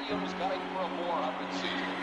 Williams going for a 400 season.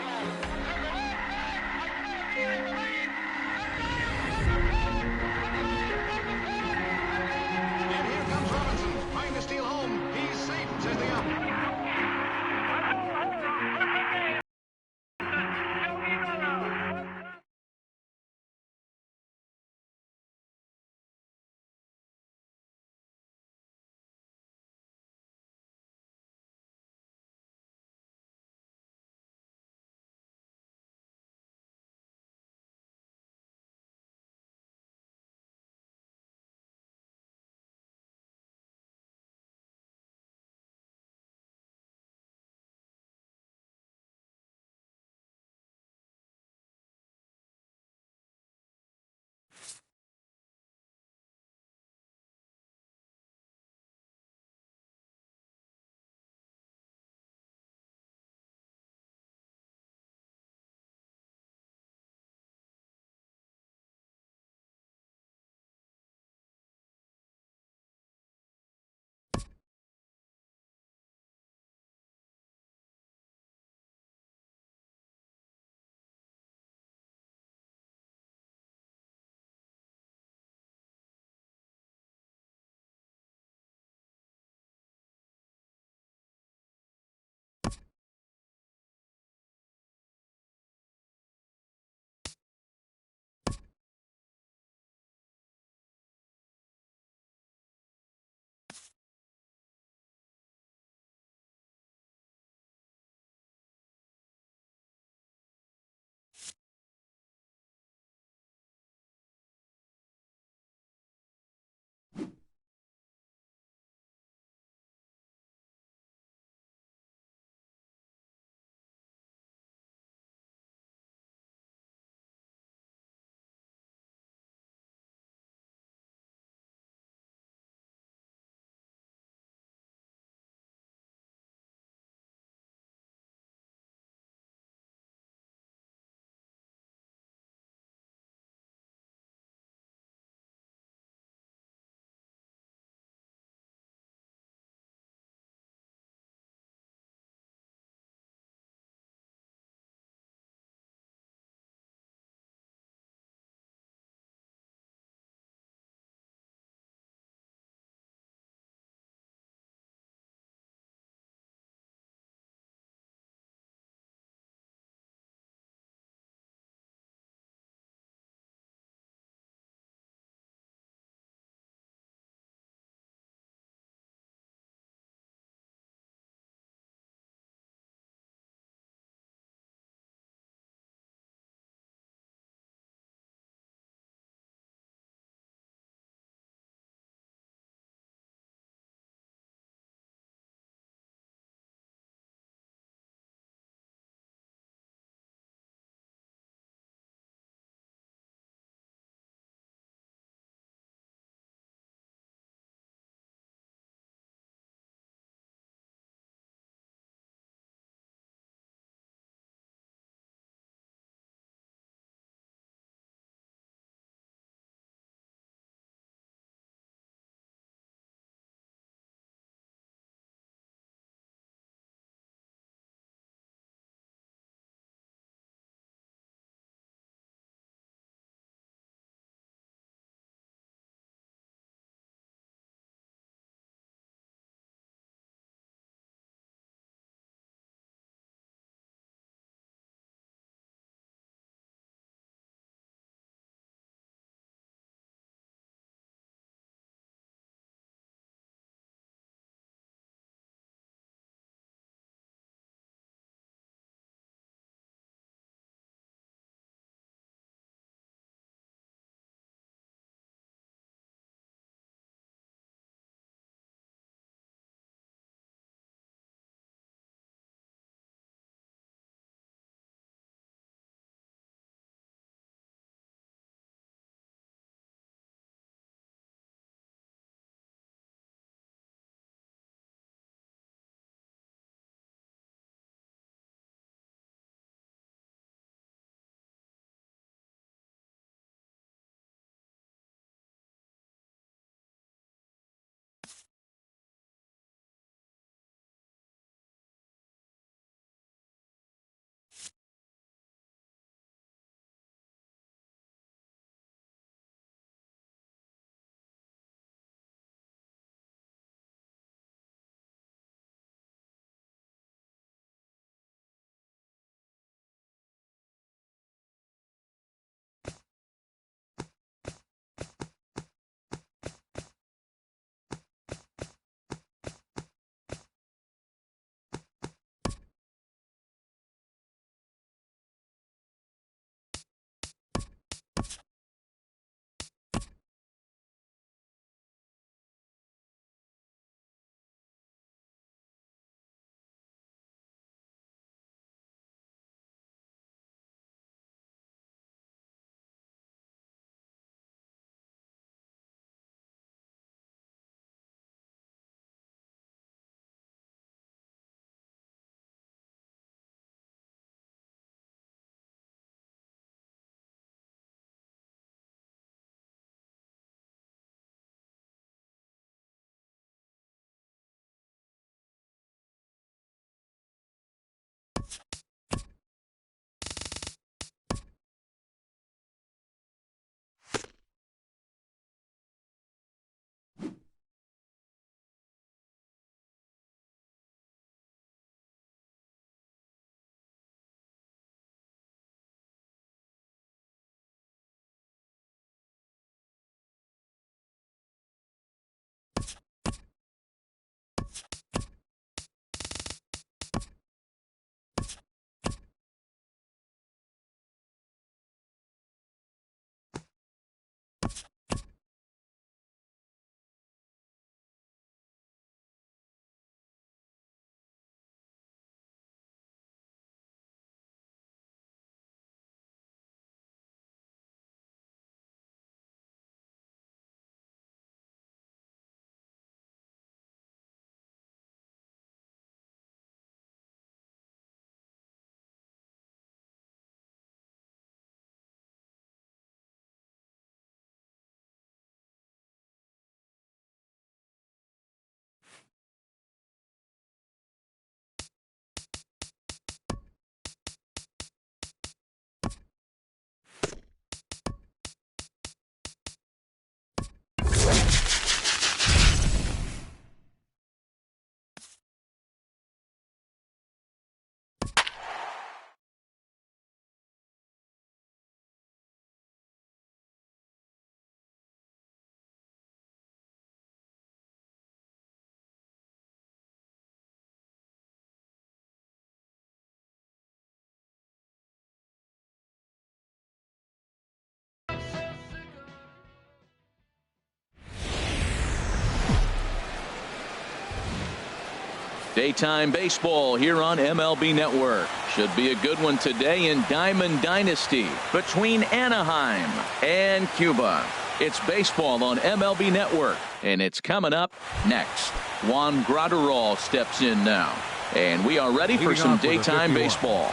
Daytime baseball here on MLB Network. Should be a good one today in Diamond Dynasty between Anaheim and Cuba. It's baseball on MLB Network, and it's coming up next. Juan Graterol steps in now, and we are ready for some daytime baseball.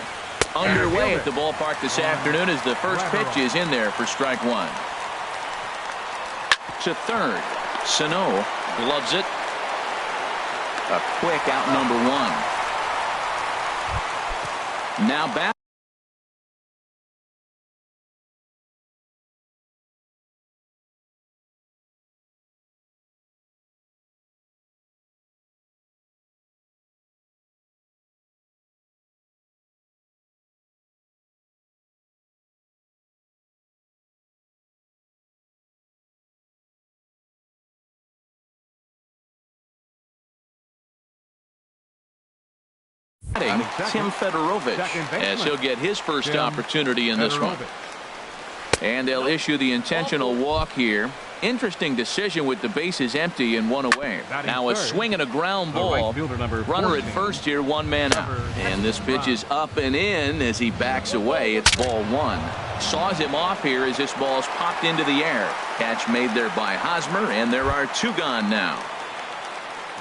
Underway at the ballpark this afternoon as the first pitch is in there for strike one. To third, Sano gloves it. A quick out number one. Now back. Tim Fedorovich as he'll get his first opportunity in this one. And they'll issue the intentional walk here. Interesting decision with the bases empty and one away. Now a swing and a ground ball. Runner at first here, one man out. And this pitch is up and in as he backs away. It's ball one. Saws him off here as this ball's popped into the air. Catch made there by Hosmer, and there are two gone now.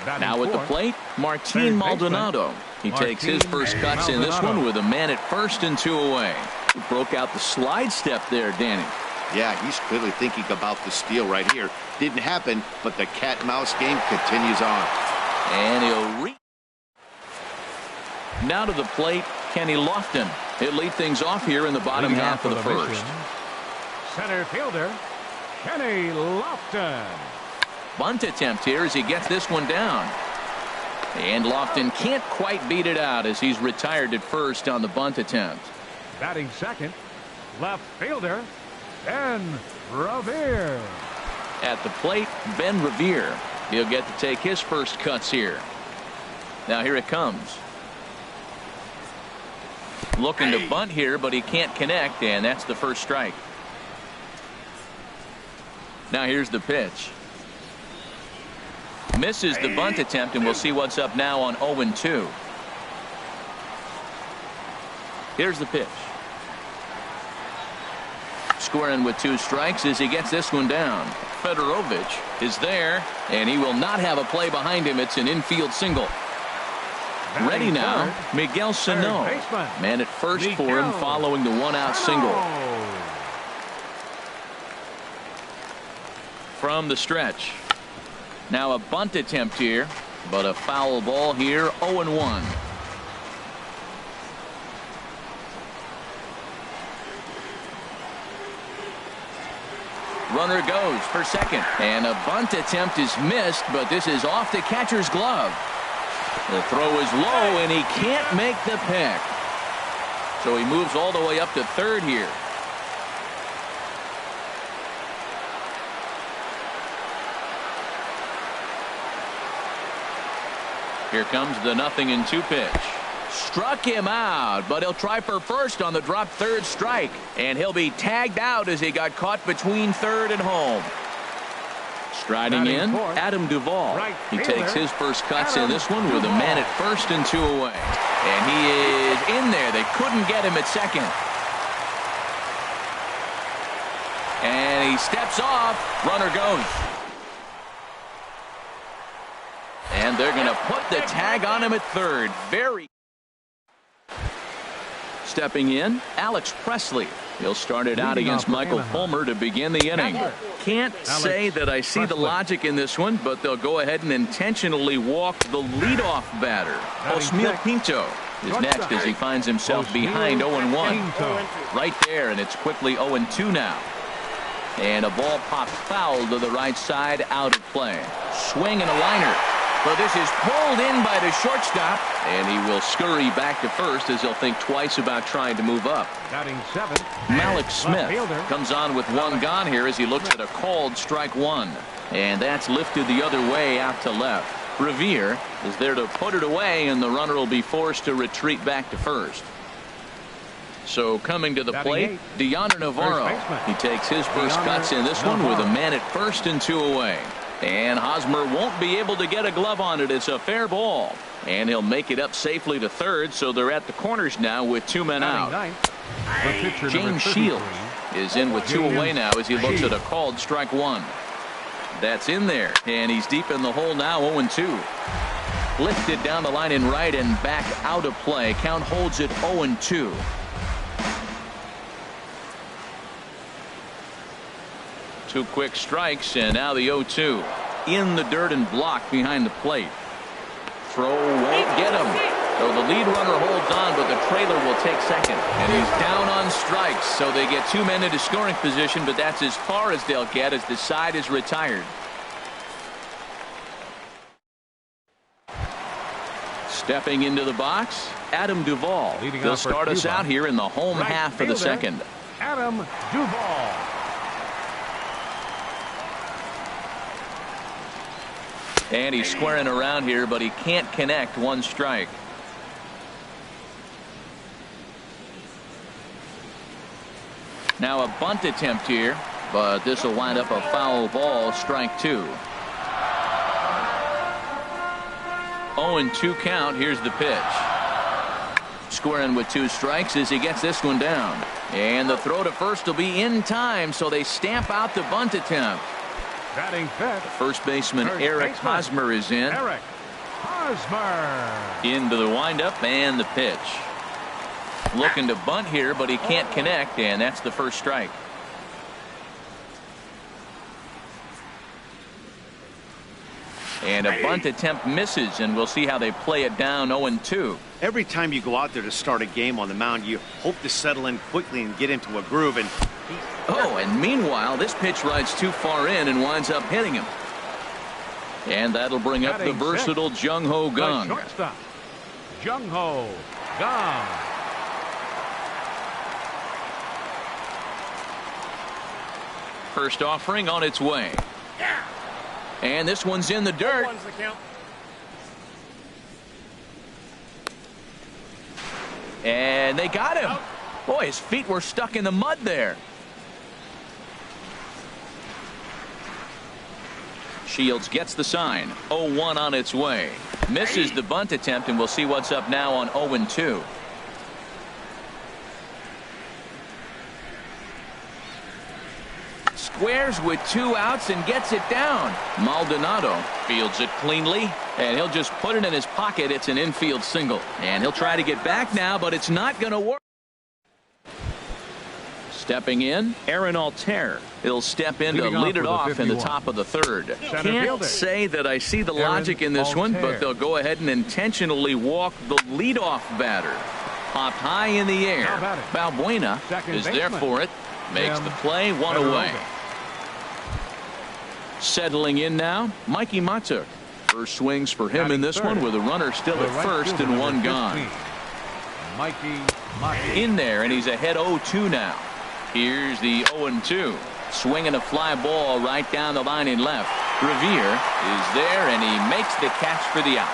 Now at the plate, Martin Maldonado. He takes his first cuts in this one with a man at first and two away. He broke out the slide step there, Danny. Yeah, he's clearly thinking about the steal right here. Didn't happen, but the cat and mouse game continues on. And he'll now to the plate, Kenny Lofton. He'll lead things off here in the bottom half of the first. Center fielder, Kenny Lofton. Bunt attempt here as he gets this one down. And Lofton can't quite beat it out as he's retired at first on the bunt attempt. Batting second, left fielder, Ben Revere. At the plate, Ben Revere. He'll get to take his first cuts here. Now here it comes. Looking to bunt here, but he can't connect, and that's the first strike. Now here's the pitch. Misses the bunt attempt, and we'll see what's up now on 0-2. Here's the pitch. Scoring with two strikes as he gets this one down. Fedorovich is there, and he will not have a play behind him. It's an infield single. Ready now, Miguel Sano. Man at first for him following the one-out single. From the stretch. Now a bunt attempt here, but a foul ball here, 0-1. Runner goes for second, and a bunt attempt is missed, but this is off the catcher's glove. The throw is low, and he can't make the pick. So he moves all the way up to third here. Here comes the 0-2 pitch. Struck him out, but he'll try for first on the drop third strike. And he'll be tagged out as he got caught between third and home. Striding in, Adam Duvall. He takes his first cuts in this one with a man at first and two away. And he is in there. They couldn't get him at second. And he steps off. Runner goes. And they're going to put the tag on him at third. Stepping in, Alex Presley. He'll start it out against Michael Fulmer to begin the inning. Can't say that I see the logic in this one, but they'll go ahead and intentionally walk the leadoff batter. Osmil Pinto is next as he finds himself behind 0-1. Right there, and it's quickly 0-2 now. And a ball popped foul to the right side, out of play. Swing and a liner. But this is pulled in by the shortstop, and he will scurry back to first as he'll think twice about trying to move up. Malik Smith comes on with one gone here as he looks at a called strike one. And that's lifted the other way out to left. Revere is there to put it away, and the runner will be forced to retreat back to first. So coming to the plate, Deoner Navarro. He takes his first cuts in this one with a man at first and two away. And Hosmer won't be able to get a glove on it. It's a fair ball. And he'll make it up safely to third, so they're at the corners now with 2 men out. James Shields is in with 2 away now as he looks at a called strike 1. That's in there, and he's deep in the hole now, 0-2. Lifted down the line in right and back out of play. Count holds it 0-2. Two quick strikes, and now the 0-2. In the dirt and blocked behind the plate. Throw won't get him. So the lead runner holds on, but the trailer will take second. And he's down on strikes, so they get 2 men into scoring position, but that's as far as they'll get as the side is retired. Stepping into the box, Adam Duvall. He'll start us out here in the home half of the second. Adam Duvall. And he's squaring around here, but he can't connect. 1 strike. Now a bunt attempt here, but this will wind up a foul ball. Strike 2. 0-2 count. Here's the pitch. Squaring with 2 strikes as he gets this one down. And the throw to first will be in time, so they stamp out the bunt attempt. Batting fifth. First baseman Eric Hosmer is in. Eric Hosmer. Into the windup and the pitch. Looking to bunt here, but he can't connect, and that's the first strike. And a bunt attempt misses, and we'll see how they play it down. 0-2. Every time you go out there to start a game on the mound, you hope to settle in quickly and get into a groove. And and meanwhile, this pitch rides too far in and winds up hitting him. And that'll bring up the versatile Jung Ho Kang. Jung Ho Kang. First offering on its way. And this one's in the dirt. And they got him. Boy, his feet were stuck in the mud there. Shields gets the sign. 0-1 on its way. Misses the bunt attempt, and we'll see what's up now on 0-2. Squares with 2 outs and gets it down. Maldonado fields it cleanly, and he'll just put it in his pocket. It's an infield single. And he'll try to get back now, but it's not going to work. Stepping in, Aaron Altair. He'll step in to lead it off in the top of the third. Can't say that I see the logic in this one, but they'll go ahead and intentionally walk the leadoff batter. Popped high in the air. Balbuena is there for it. Makes the play. 1 away. Settling in now, Mikey Matuk. First swings for him in this one with a runner still at first and 1 gone. In there, and he's ahead 0-2 now. Here's the 0-2. Swinging a fly ball right down the line in left. Revere is there, and he makes the catch for the out.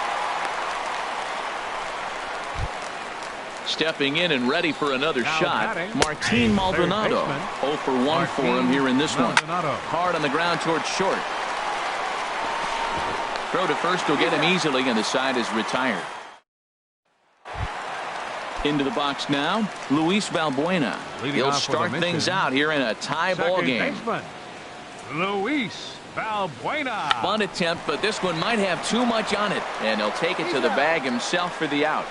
Stepping in and ready for another shot, Martin Maldonado. 0 for 1 for him here in this one. Hard on the ground towards short. Throw to first will get him easily, and the side is retired. Into the box now, Luis Balbuena. He'll start things out here in a tie ball game. Luis Balbuena. Bunt attempt, but this one might have too much on it, and he'll take it to the bag himself for the out.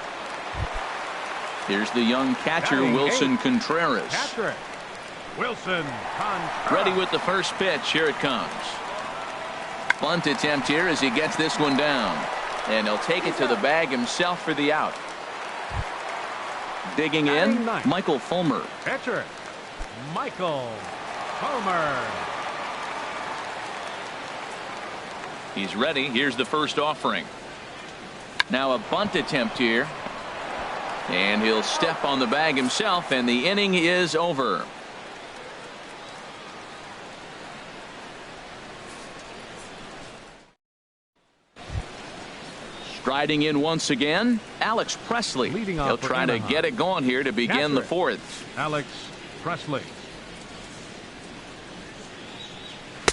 Here's the young catcher, Wilson Contreras. Wilson Contreras. Ready with the first pitch. Here it comes. Bunt attempt here as he gets this one down. And he'll take it to the bag himself for the out. Digging in, Michael Fulmer. Catcher, Michael Fulmer. He's ready. Here's the first offering. Now a bunt attempt here. And he'll step on the bag himself, and the inning is over. Striding in once again, Alex Presley. He'll try to get it going here to begin the fourth. Alex Presley.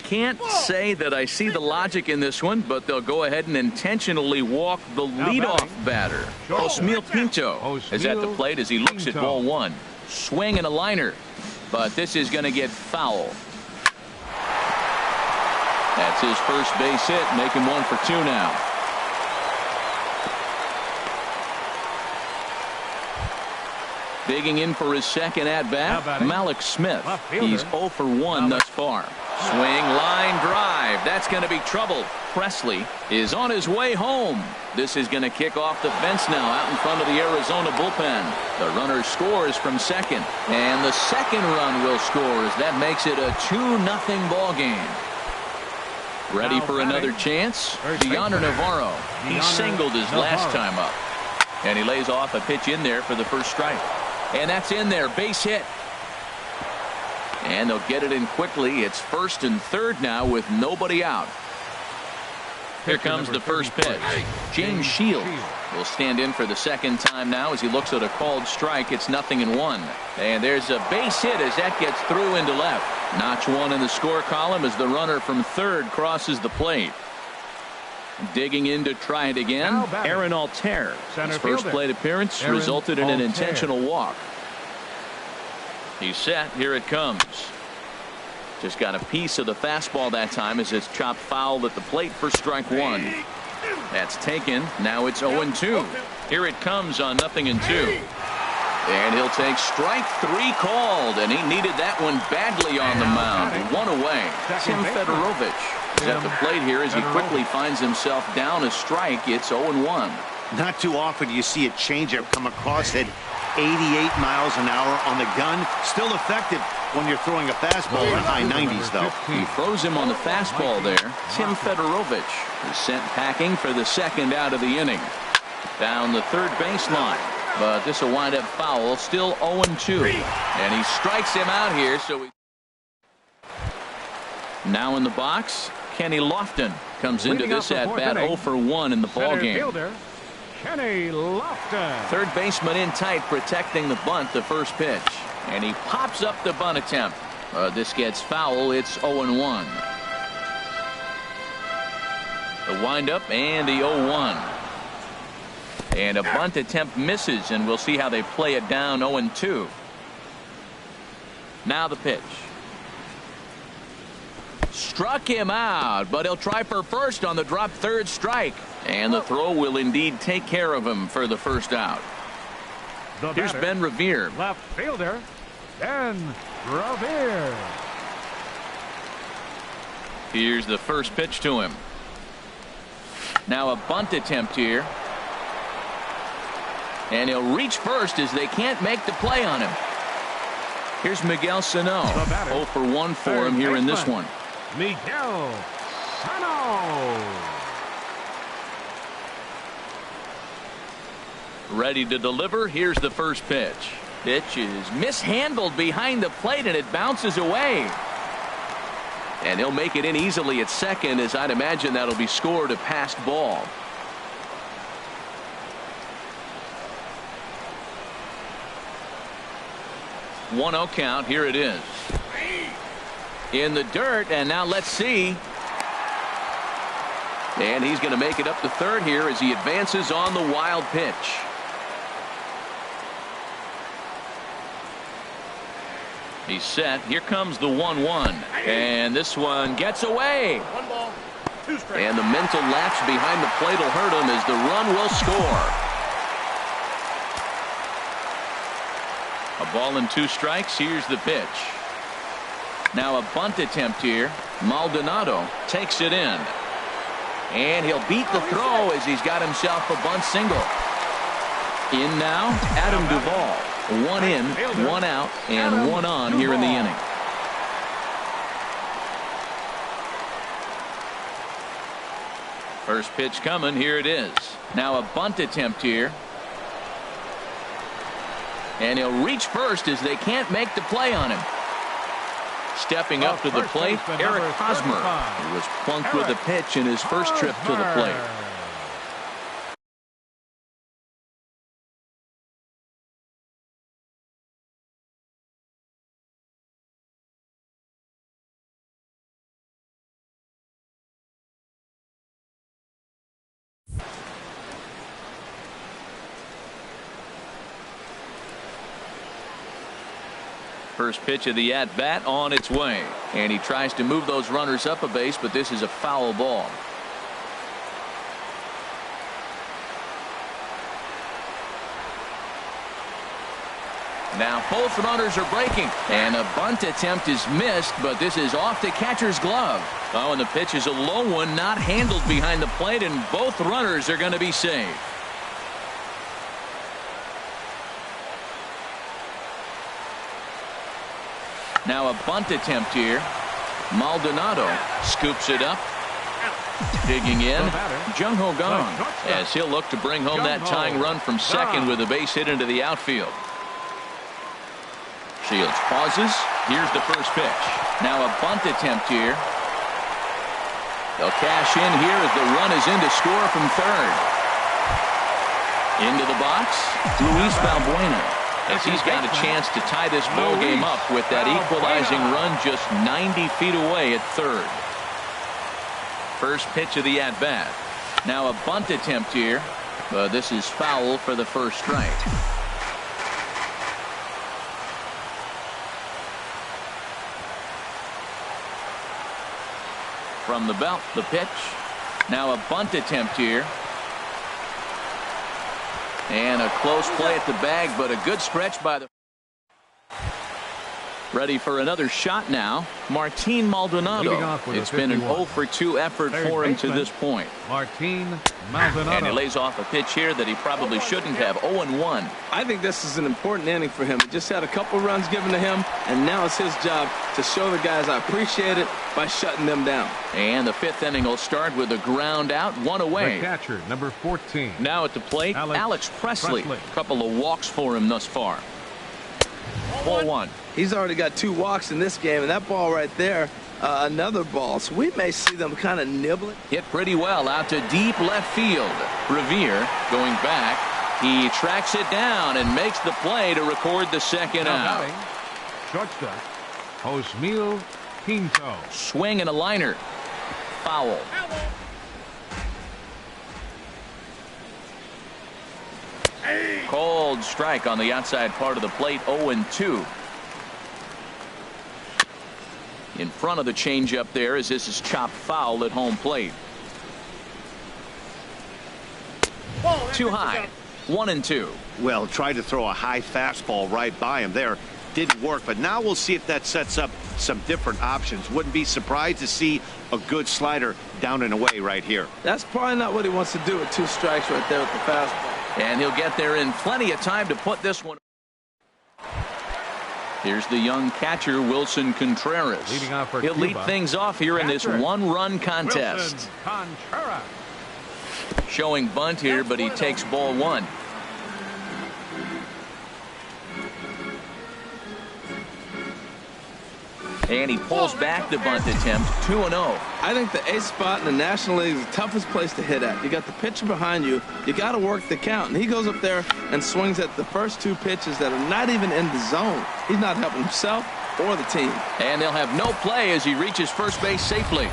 Can't say that I see the logic in this one, but they'll go ahead and intentionally walk the leadoff batter. Osmeal Pinto is at the plate as he looks at ball one. Swing and a liner, but this is going to get foul. That's his first base hit, making 1 for 2 now. Digging in for his second at-bat, Malik Smith. He's 0 for 1 thus far. Swing, line drive. That's going to be trouble. Presley is on his way home. This is going to kick off the fence now out in front of the Arizona bullpen. The runner scores from second, and the second run will score as that makes it a 2-0 ball game. Ready for another chance? Deoner Navarro. He singled his last time up, and he lays off a pitch in there for the first strike. And that's in there. Base hit. And they'll get it in quickly. It's first and third now with nobody out. Here comes the first pitch. James Shields will stand in for the second time now as he looks at a called strike. It's 0-1. And there's a base hit as that gets through into left. Notch 1 in the score column as the runner from third crosses the plate. Digging in to try it again, Aaron Altair. His first plate appearance resulted in an intentional walk. He's set. Here it comes. Just got a piece of the fastball that time as it's chopped foul at the plate for strike 1. That's taken. Now it's 0-2. Here it comes on 0-2. And he'll take strike 3 called, and he needed that one badly on the mound. 1 away. Tim Fedorovich is at the plate here as he quickly finds himself down a strike. It's 0-1. Not too often do you see a changeup come across at 88 miles an hour on the gun. Still effective when you're throwing a fastball in the high 90s, though. He throws him on the fastball there. Tim Fedorovich is sent packing for the second out of the inning. Down the third baseline. But this will wind up foul. Still 0-2. And he strikes him out here. So now in the box, Kenny Lofton comes into this at-bat 0 for 1 in the ballgame. Kenny Lofton. Third baseman in tight, protecting the bunt, the first pitch. And he pops up the bunt attempt. This gets foul. It's 0-1. The windup and the 0-1. And a bunt attempt misses, and we'll see how they play it down 0-2. Now the pitch. Struck him out, but he'll try for first on the drop third strike. And the throw will indeed take care of him for the first out. Here's Ben Revere. Left fielder, Ben Revere. Here's the first pitch to him. Now a bunt attempt here. And he'll reach first as they can't make the play on him. Here's Miguel Sano. 0 for 1 for him here in this one. Miguel Sano. Ready to deliver. Here's the first pitch. Pitch is mishandled behind the plate, and it bounces away. And he'll make it in easily at second, as I'd imagine that'll be scored a passed ball. One-0 count. Here it is. In the dirt, and now let's see. And he's going to make it up to third here as he advances on the wild pitch. He's set. Here comes the 1-1. And this one gets away. 1 ball, 2 strikes. And the mental lapse behind the plate will hurt him as the run will score. A ball and 2 strikes. Here's the pitch. Now a bunt attempt here. Maldonado takes it in. And he'll beat the throw as he's got himself a bunt single. In now, Adam Duvall. 1 in, 1 out, and 1 on here in the inning. First pitch coming. Here it is. Now a bunt attempt here. And he'll reach first as they can't make the play on him. Stepping up to the plate, Eric Hosmer, who was plunked with a pitch in his first trip to the plate. First pitch of the at-bat on its way. And he tries to move those runners up a base, but this is a foul ball. Now both runners are breaking, and a bunt attempt is missed, but this is off the catcher's glove. Oh, and the pitch is a low one, not handled behind the plate, and both runners are going to be safe. Now a bunt attempt here. Maldonado scoops it up. Digging in, Jung-Ho Gong, as he'll look to bring home that tying run from second with a base hit into the outfield. Shields pauses. Here's the first pitch. Now a bunt attempt here. They'll cash in here as the run is in to score from third. Into the box, Luis Valbuena, as he's got a chance to tie this ball game up with that equalizing run just 90 feet away at third. First pitch of the at-bat. Now a bunt attempt here, but this is foul for the first strike. From the belt, the pitch. Now a bunt attempt here. And a close play at the bag, but a good stretch by the... Ready for another shot now. Martin Maldonado. It's been an 0 for 2 effort for him to this point. Martin Maldonado. And he lays off a pitch here that he probably shouldn't have. 0-1. I think this is an important inning for him. He just had a couple runs given to him, and now it's his job to show the guys I appreciate it by shutting them down. And the fifth inning will start with a ground out, one away. The catcher, number 14. Now at the plate, Alex Presley. A couple of walks for him thus far. Ball one. He's already got 2 walks in this game, and that ball right there, another ball. So we may see them kind of nibbling. Hit pretty well out to deep left field. Revere going back. He tracks it down and makes the play to record the second out. Shortstop, Osmil Pinto. Swing and a liner. Foul. Cold strike on the outside part of the plate. 0-2. In front of the changeup there as this is chopped foul at home plate. Too high. 1-2. Well, tried to throw a high fastball right by him there. Didn't work, but now we'll see if that sets up some different options. Wouldn't be surprised to see a good slider down and away right here. That's probably not what he wants to do with 2 strikes right there with the fastball. And he'll get there in plenty of time to put this one. Here's the young catcher, Wilson Contreras. Leading off for He'll lead things off here in this one-run contest. Wilson Contreras. Showing bunt here, but he takes ball one. And he pulls back the bunt attempt. 2-0. I think the 8th spot in the National League is the toughest place to hit at. You got the pitcher behind you. You got to work the count. And he goes up there and swings at the first 2 pitches that are not even in the zone. He's not helping himself or the team. And they'll have no play as he reaches first base safely.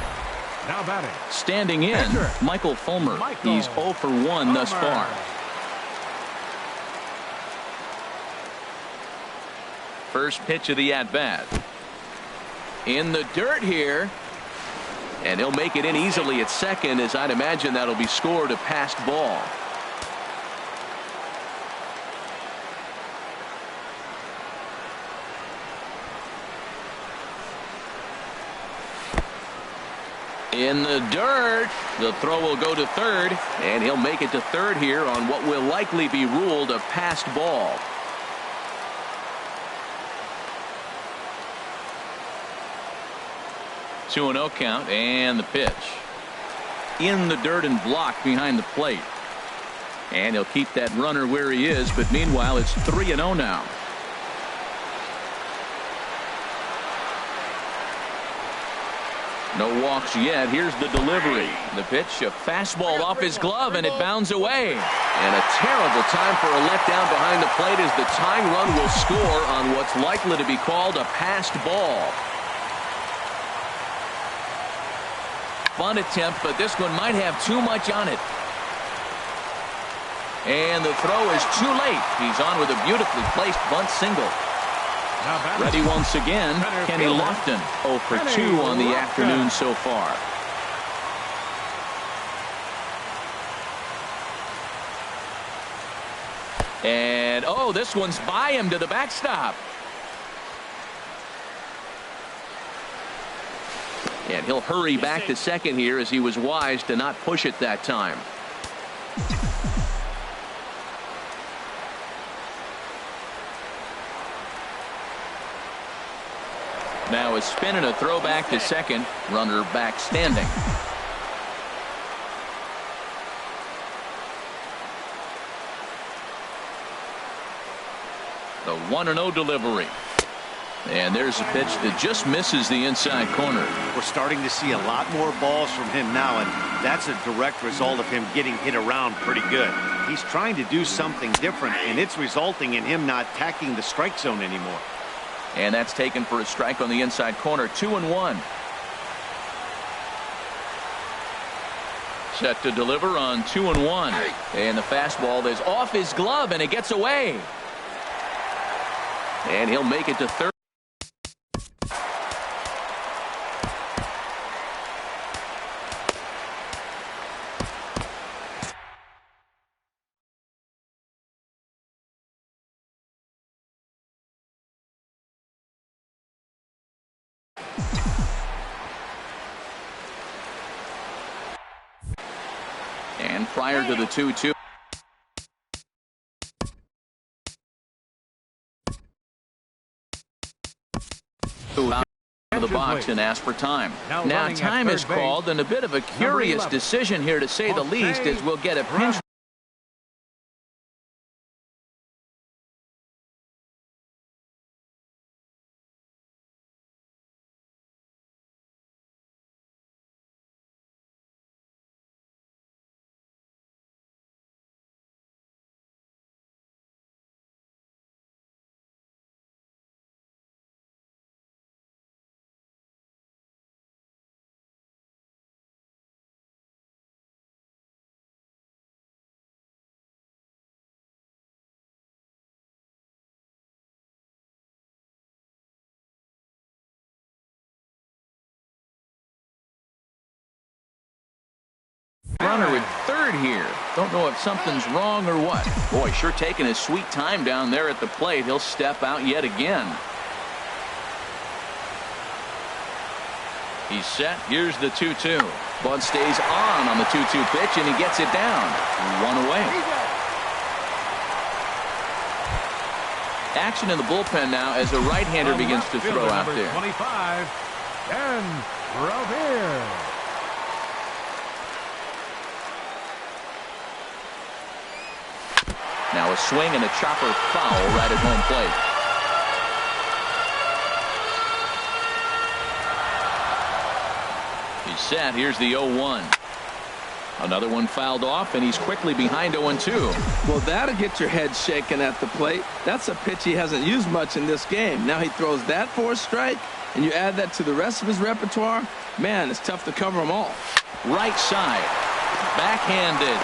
Now batting. Standing in, Michael Fulmer. He's 0 for 1 thus far. First pitch of the at-bat. In the dirt here. And he'll make it in easily at second, as I'd imagine that'll be scored a passed ball. In the dirt. The throw will go to third, and he'll make it to third here on what will likely be ruled a passed ball. Two and 0 count, and the pitch. In the dirt and blocked behind the plate. And he'll keep that runner where he is, but meanwhile it's 3-0 now. No walks yet. Here's the delivery. The pitch, a fastball off his glove, and it bounds away. And a terrible time for a letdown behind the plate as the tying run will score on what's likely to be called a passed ball. Bunt attempt, but this one might have too much on it. And the throw is too late. He's on with a beautifully placed bunt single. Ready once again, Kenny Lofton. 0 for 2 on the afternoon so far. And, oh, this one's by him to the backstop. And he'll hurry back to second here as he was wise to not push it that time. Now a spin and a throw back to second. Runner back standing. The 1-0 delivery. And there's a pitch that just misses the inside corner. We're starting to see a lot more balls from him now, and that's a direct result of him getting hit around pretty good. He's trying to do something different, and it's resulting in him not tacking the strike zone anymore. And that's taken for a strike on the inside corner. 2-1. Set to deliver on 2-1. And the fastball is off his glove, and it gets away. And he'll make it to third. And prior to the 2-2. Out of the box and ask for time. Now time is called, and a bit of a curious decision here to say the least, as we'll get a pinch. Runner at third here. Don't know if something's wrong or what. Boy, sure taking his sweet time down there at the plate. He'll step out yet again. He's set. Here's the 2-2. Bud stays on the 2-2 pitch, and he gets it down. 1 away. Action in the bullpen now as a right-hander begins to throw out there. 25, and Revere. Now a swing and a chopper foul right at home plate. He's set. Here's the 0-1. Another one fouled off, and he's quickly behind 0-2. Well, that'll get your head shaken at the plate. That's a pitch he hasn't used much in this game. Now he throws that for a strike, and you add that to the rest of his repertoire. Man, it's tough to cover them all. Right side. Backhanded.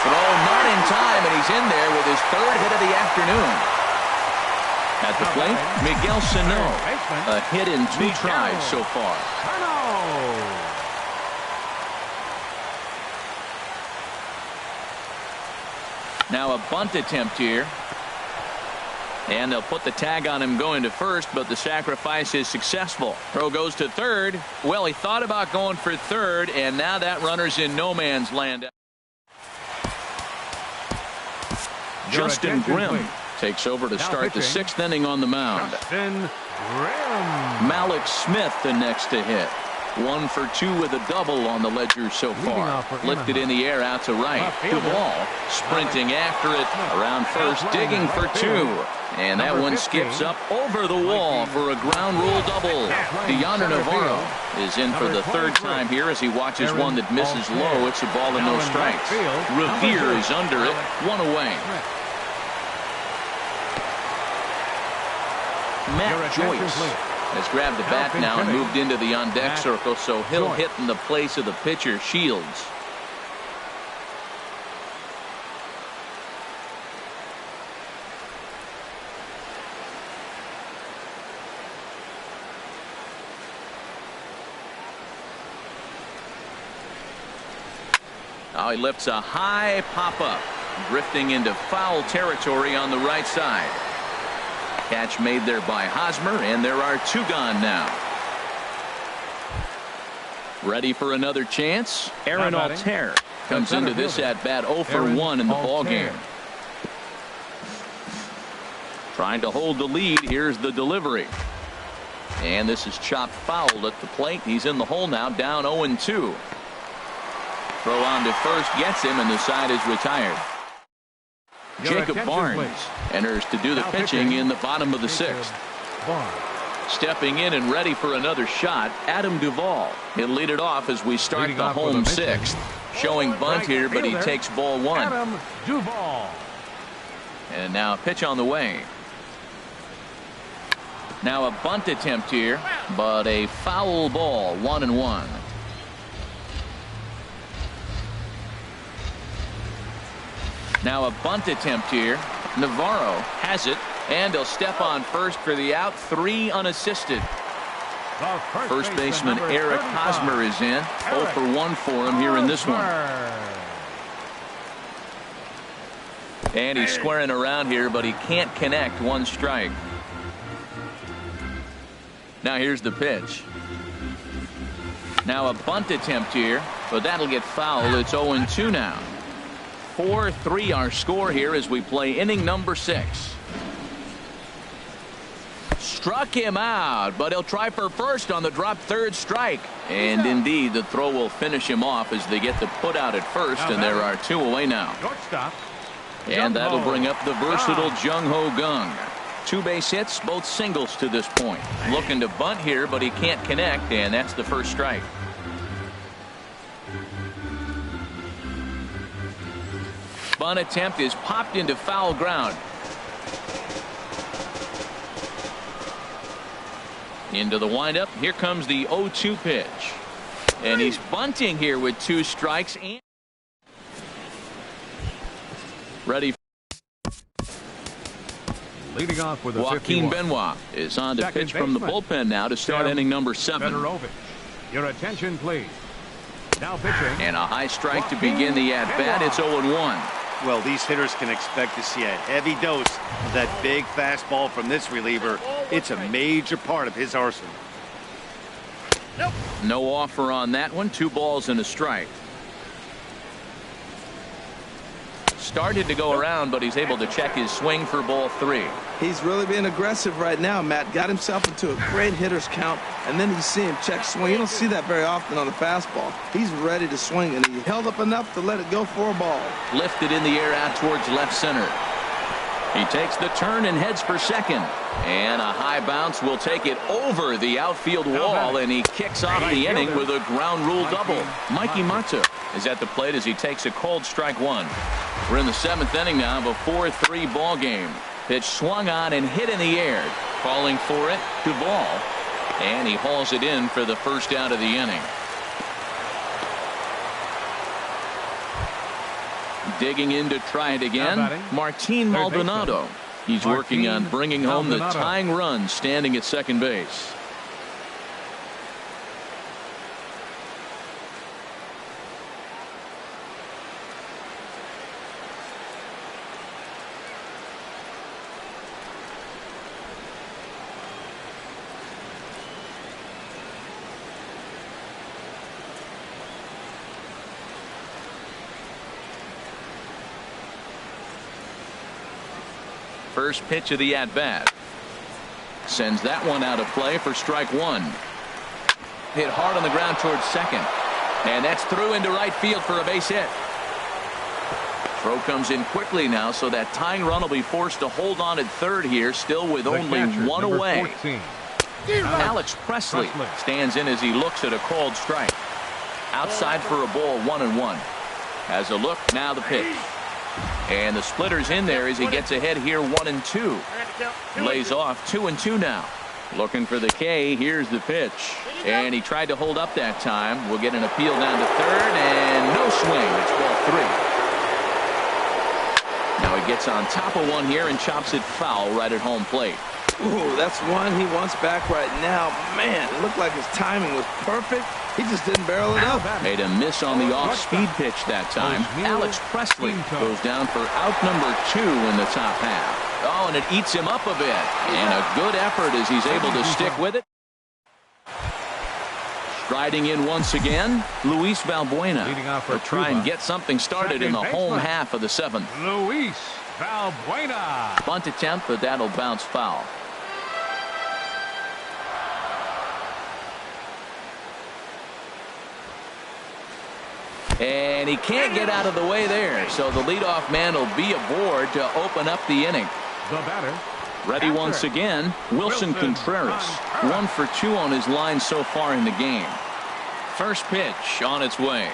Throw not in time, and he's in there with his third hit of the afternoon. At the plate, Miguel Sano. A hit in 2 tries so far. Now a bunt attempt here. And they'll put the tag on him going to first, but the sacrifice is successful. Throw goes to third. Well, he thought about going for third, and now that runner's in no man's land. Justin Grimm takes over to start the 6th inning on the mound. Malik Smith the next to hit. 1 for 2 with a double on the ledger so far. Lifted in the air out to right. Duvall sprinting after it around first, digging for 2. And that one skips up over the wall for a ground rule double. DeYonder Navarro is in for the 3rd time here as he watches one that misses low. It's a ball and no strikes. Revere is under it. 1 away. Matt Joyce has grabbed the bat now and moved into the on-deck circle, so he'll hit in the place of the pitcher, Shields. Oh, he lifts a high pop-up, drifting into foul territory on the right side. Catch made there by Hosmer, and there are 2 gone now. Ready for another chance? Aaron Altair comes into this at-bat 0 for 1 in the ballgame. Trying to hold the lead. Here's the delivery. And this is chopped foul at the plate. He's in the hole now, down 0-2. Throw on to first gets him, and the side is retired. Jacob Barnes enters to do the pitching in the bottom of the 6th. Stepping in and ready for another shot, Adam Duvall. He'll lead it off as we start the home 6th. Showing bunt here, but he takes ball 1. Adam Duvall. And now a pitch on the way. Now a bunt attempt here, but a foul ball, 1-1. Now a bunt attempt here. Navarro has it, and he'll step on first for the out. 3 unassisted. First baseman Eric Hosmer is in. 0 for 1 for him here in this one. And he's squaring around here, but he can't connect. 1 strike. Now here's the pitch. Now a bunt attempt here, but that'll get fouled. It's 0-2 now. 4-3 our score here as we play inning number 6. Struck him out, but he'll try for first on the drop, 3rd strike. And indeed, the throw will finish him off as they get the put out at first, and there are 2 away now. And that'll bring up the versatile Jung-Ho Kang. 2 base hits, both singles to this point. Looking to bunt here, but he can't connect, and that's the 1st strike. Bunt attempt is popped into foul ground. Into the windup. Here comes the 0-2 pitch. And he's bunting here with 2 strikes. And ready. Leading off with a Joaquin Benoit is on to pitch from the bullpen now to start inning number 7. Your attention, please. Now pitching. And a high strike to begin the at-bat. It's 0-1. Well, these hitters can expect to see a heavy dose of that big fastball from this reliever. It's a major part of his arsenal. No offer on that one. 2 balls and a strike. Started to go around, but he's able to check his swing for ball 3. He's really being aggressive right now, Matt. Got himself into a great hitter's count, and then you see him check swing. You don't see that very often on a fastball. He's ready to swing, and he held up enough to let it go for a ball. Lifted in the air out towards left center. He takes the turn and heads for second. And a high bounce will take it over the outfield wall, and he kicks off the inning with a ground rule double. Mikey Mata is at the plate as he takes a cold strike 1. We're in the 7th inning now of a 4-3 ball game. Pitch swung on and hit in the air. Calling for it, Duvall. And he hauls it in for the first out of the inning. Digging in to try it again, Martin Maldonado. He's working on bringing home the tying run, standing at second base. First pitch of the at-bat. Sends that one out of play for strike 1. Hit hard on the ground towards second. And that's through into right field for a base hit. Throw comes in quickly now, so that tying run will be forced to hold on at third here, still with only 1 away. 14. Alex Presley stands in as he looks at a called strike. Outside for a ball, 1-1. Has a look, now the pitch. And the splitter's in there as he gets ahead here, 1-2. Lays off 2-2 now. Looking for the K. Here's the pitch. And he tried to hold up that time. We'll get an appeal down to third, and no swing. It's ball 3. Now he gets on top of one here and chops it foul right at home plate. Ooh, that's one he wants back right now. Man, it looked like his timing was perfect, He just didn't barrel it up. Made a miss on the off-speed pitch that time. Alex Presley goes down for out number 2 in the top half. Oh, and it eats him up a bit. And a good effort as he's able to stick with it. Striding in once again, Luis Valbuena. Will try and get something started in the home half of the 7th. Luis Valbuena. Bunt attempt, but that'll bounce foul. And he can't get out of the way there, so the leadoff man will be aboard to open up the inning. The batter. Ready once again, Wilson Contreras. 1 for 2 on his line so far in the game. First pitch on its way.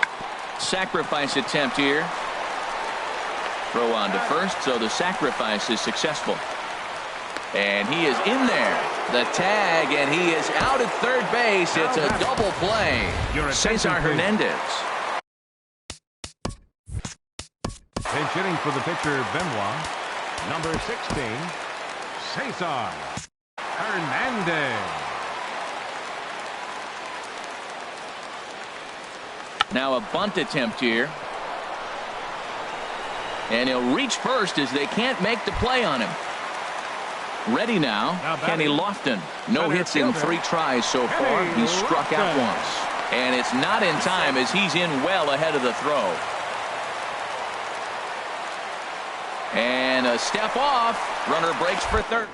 Sacrifice attempt here. Throw on to first, so the sacrifice is successful. And he is in there. The tag, and he is out at third base. It's a double play. Cesar Hernandez. Pinch hitting for the pitcher, Benoit. Number 16, Cesar Hernandez. Now a bunt attempt here. And he'll reach first as they can't make the play on him. Ready now, Kenny Lofton. No hits in 3 tries so far. He's struck out once. And it's not in time as he's in well ahead of the throw. And a step off. Runner breaks for third.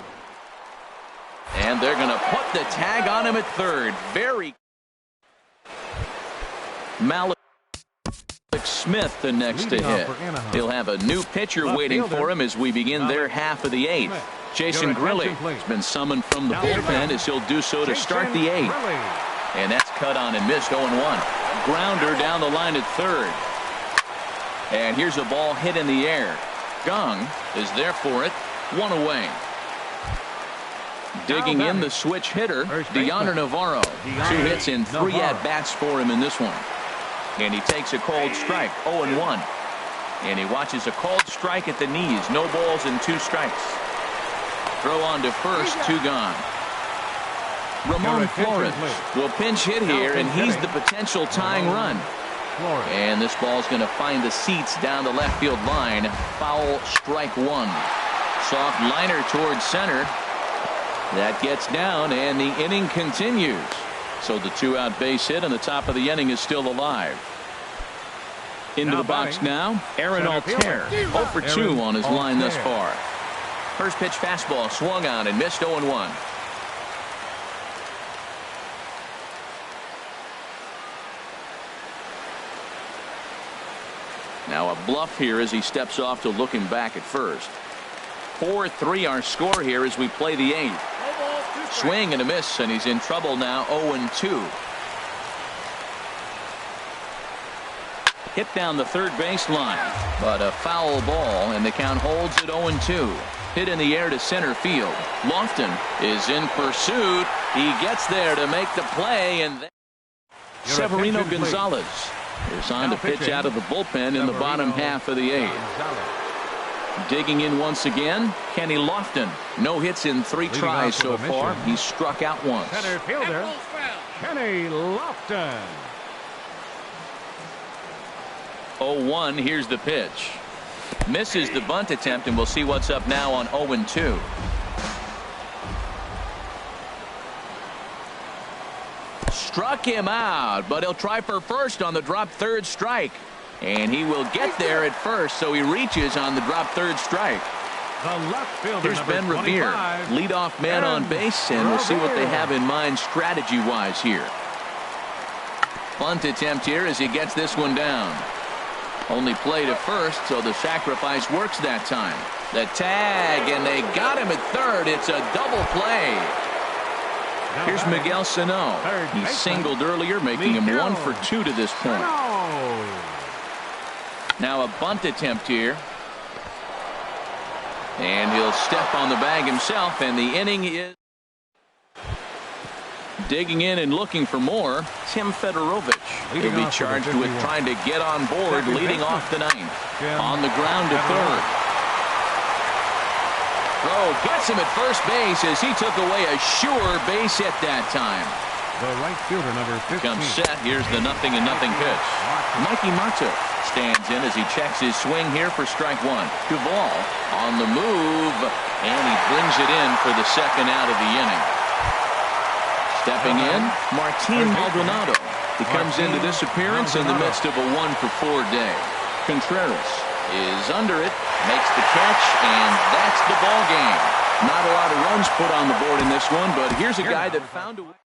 And they're going to put the tag on him at third. Very. Malik Smith the next to hit. He'll have a new pitcher waiting for him as we begin their half of the 8th. Jason Grilli has been summoned from the bullpen as he'll do so to start the 8th. And that's cut on and missed. 0-1. Grounder down the line at third. And here's a ball hit in the air. Gong is there for it. 1 away. Digging in the switch hitter, Deoner Navarro. 2 hits in 3 at-bats for him in this one. And he takes a cold strike. 0-1. And he watches a cold strike at the knees. No balls and 2 strikes. Throw on to first. 2 gone. Ramon Flores will pinch hit here, and he's the potential tying run. And this ball's going to find the seats down the left field line. Foul, strike 1. Soft liner towards center. That gets down, and the inning continues. So the 2-out base hit on the top of the inning is still alive. Into the box now, Aaron Altair. 0 for 2 on his line thus far. First pitch fastball swung on and missed. 0-1. Now a bluff here as he steps off to looking back at first. 4-3 our score here as we play the 8th. Swing and a miss, and he's in trouble now. 0-2. Hit down the third baseline, but a foul ball, and the count holds at 0-2. Hit in the air to center field. Lofton is in pursuit. He gets there to make the play, and then Severino Gonzalez is on to pitch out of the bullpen in the bottom half of the 8th. Digging in once again, Kenny Lofton. No hits in 3 tries so far. He's struck out once. Center fielder, Kenny Lofton. 0-1. Here's the pitch. Misses the bunt attempt, and we'll see what's up now on 0-2. Struck him out, but he'll try for first on the drop third strike. And he will get there at first, so he reaches on the drop third strike. The left fielder, here's Ben Revere, leadoff man on base, and we'll see what they have in mind strategy-wise here. Bunt attempt here as he gets this one down. Only play to first, so the sacrifice works that time. The tag, and they got him at third. It's a double play. Here's Miguel Sano. He singled earlier, making him 1 for 2 to this point. Now a bunt attempt here. And he'll step on the bag himself, and the inning is digging in and looking for more. Tim Fedorovich. He'll be charged with trying to get on board, leading off the 9th. On the ground to third. Throw gets him at first base as he took away a sure base hit that time. The right fielder, number 15. Comes set. Here's the 0-0 pitch. Mikey Mato stands in as he checks his swing here for strike one. Duvall on the move, and he brings it in for the second out of the inning. Stepping in, Martin Maldonado. He comes into this appearance in the midst of a 1-for-4 day. Contreras is under it, makes the catch, and that's the ball game. Not a lot of runs put on the board in this one, but here's a guy that found a way.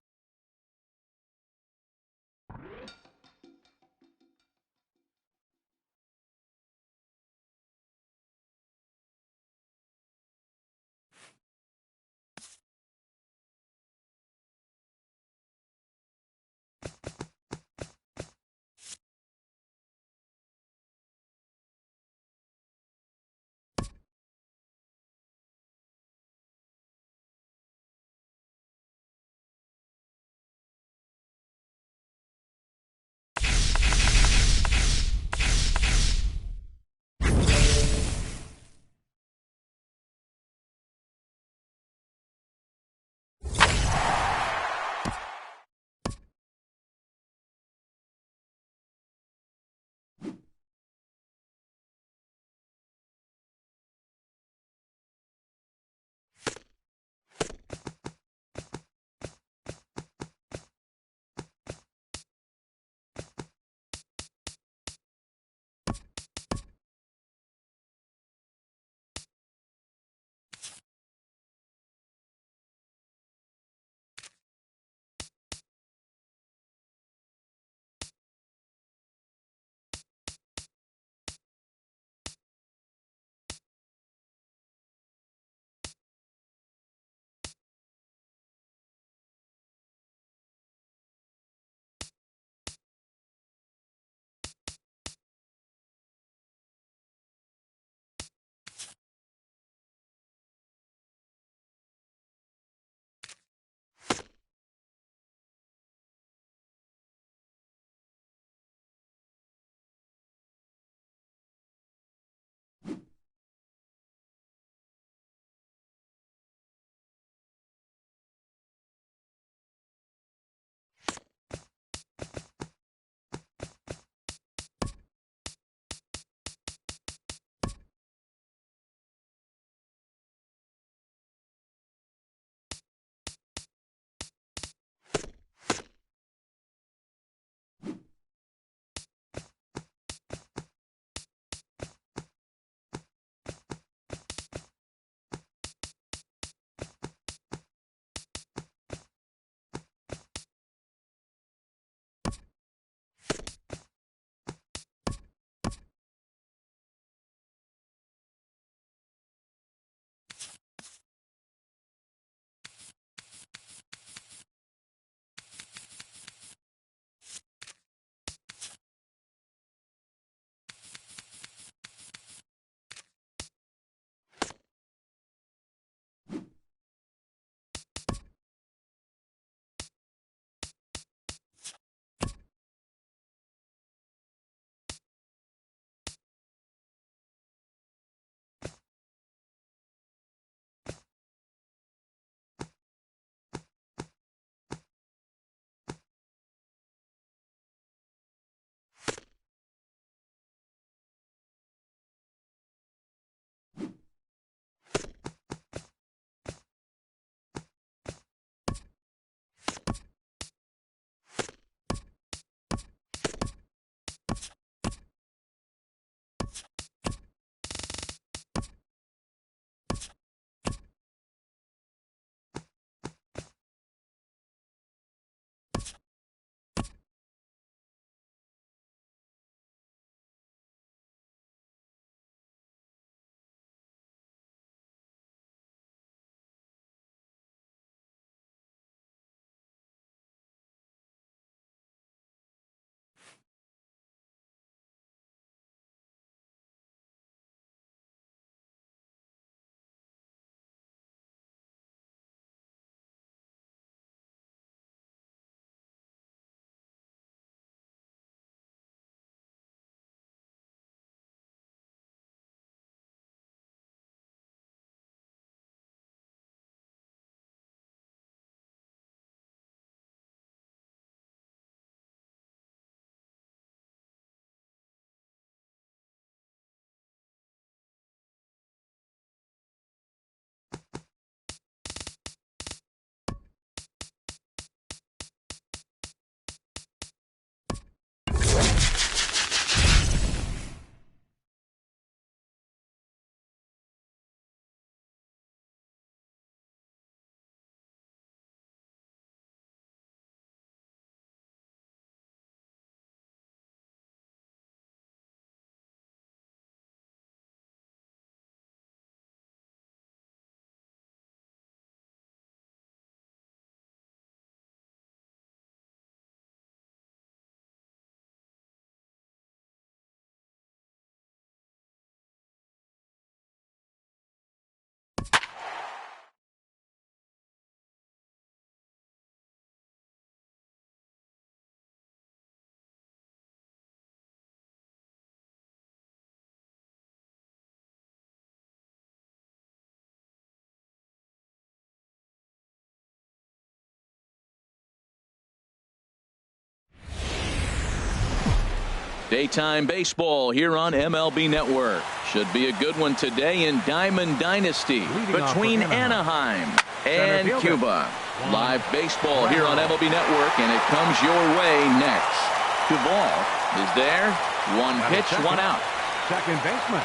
Daytime baseball here on MLB Network. Should be a good one today in Diamond Dynasty between Anaheim and Cuba. Live baseball here on MLB Network, and it comes your way next. Duvall is there. One pitch, one out. Second baseman,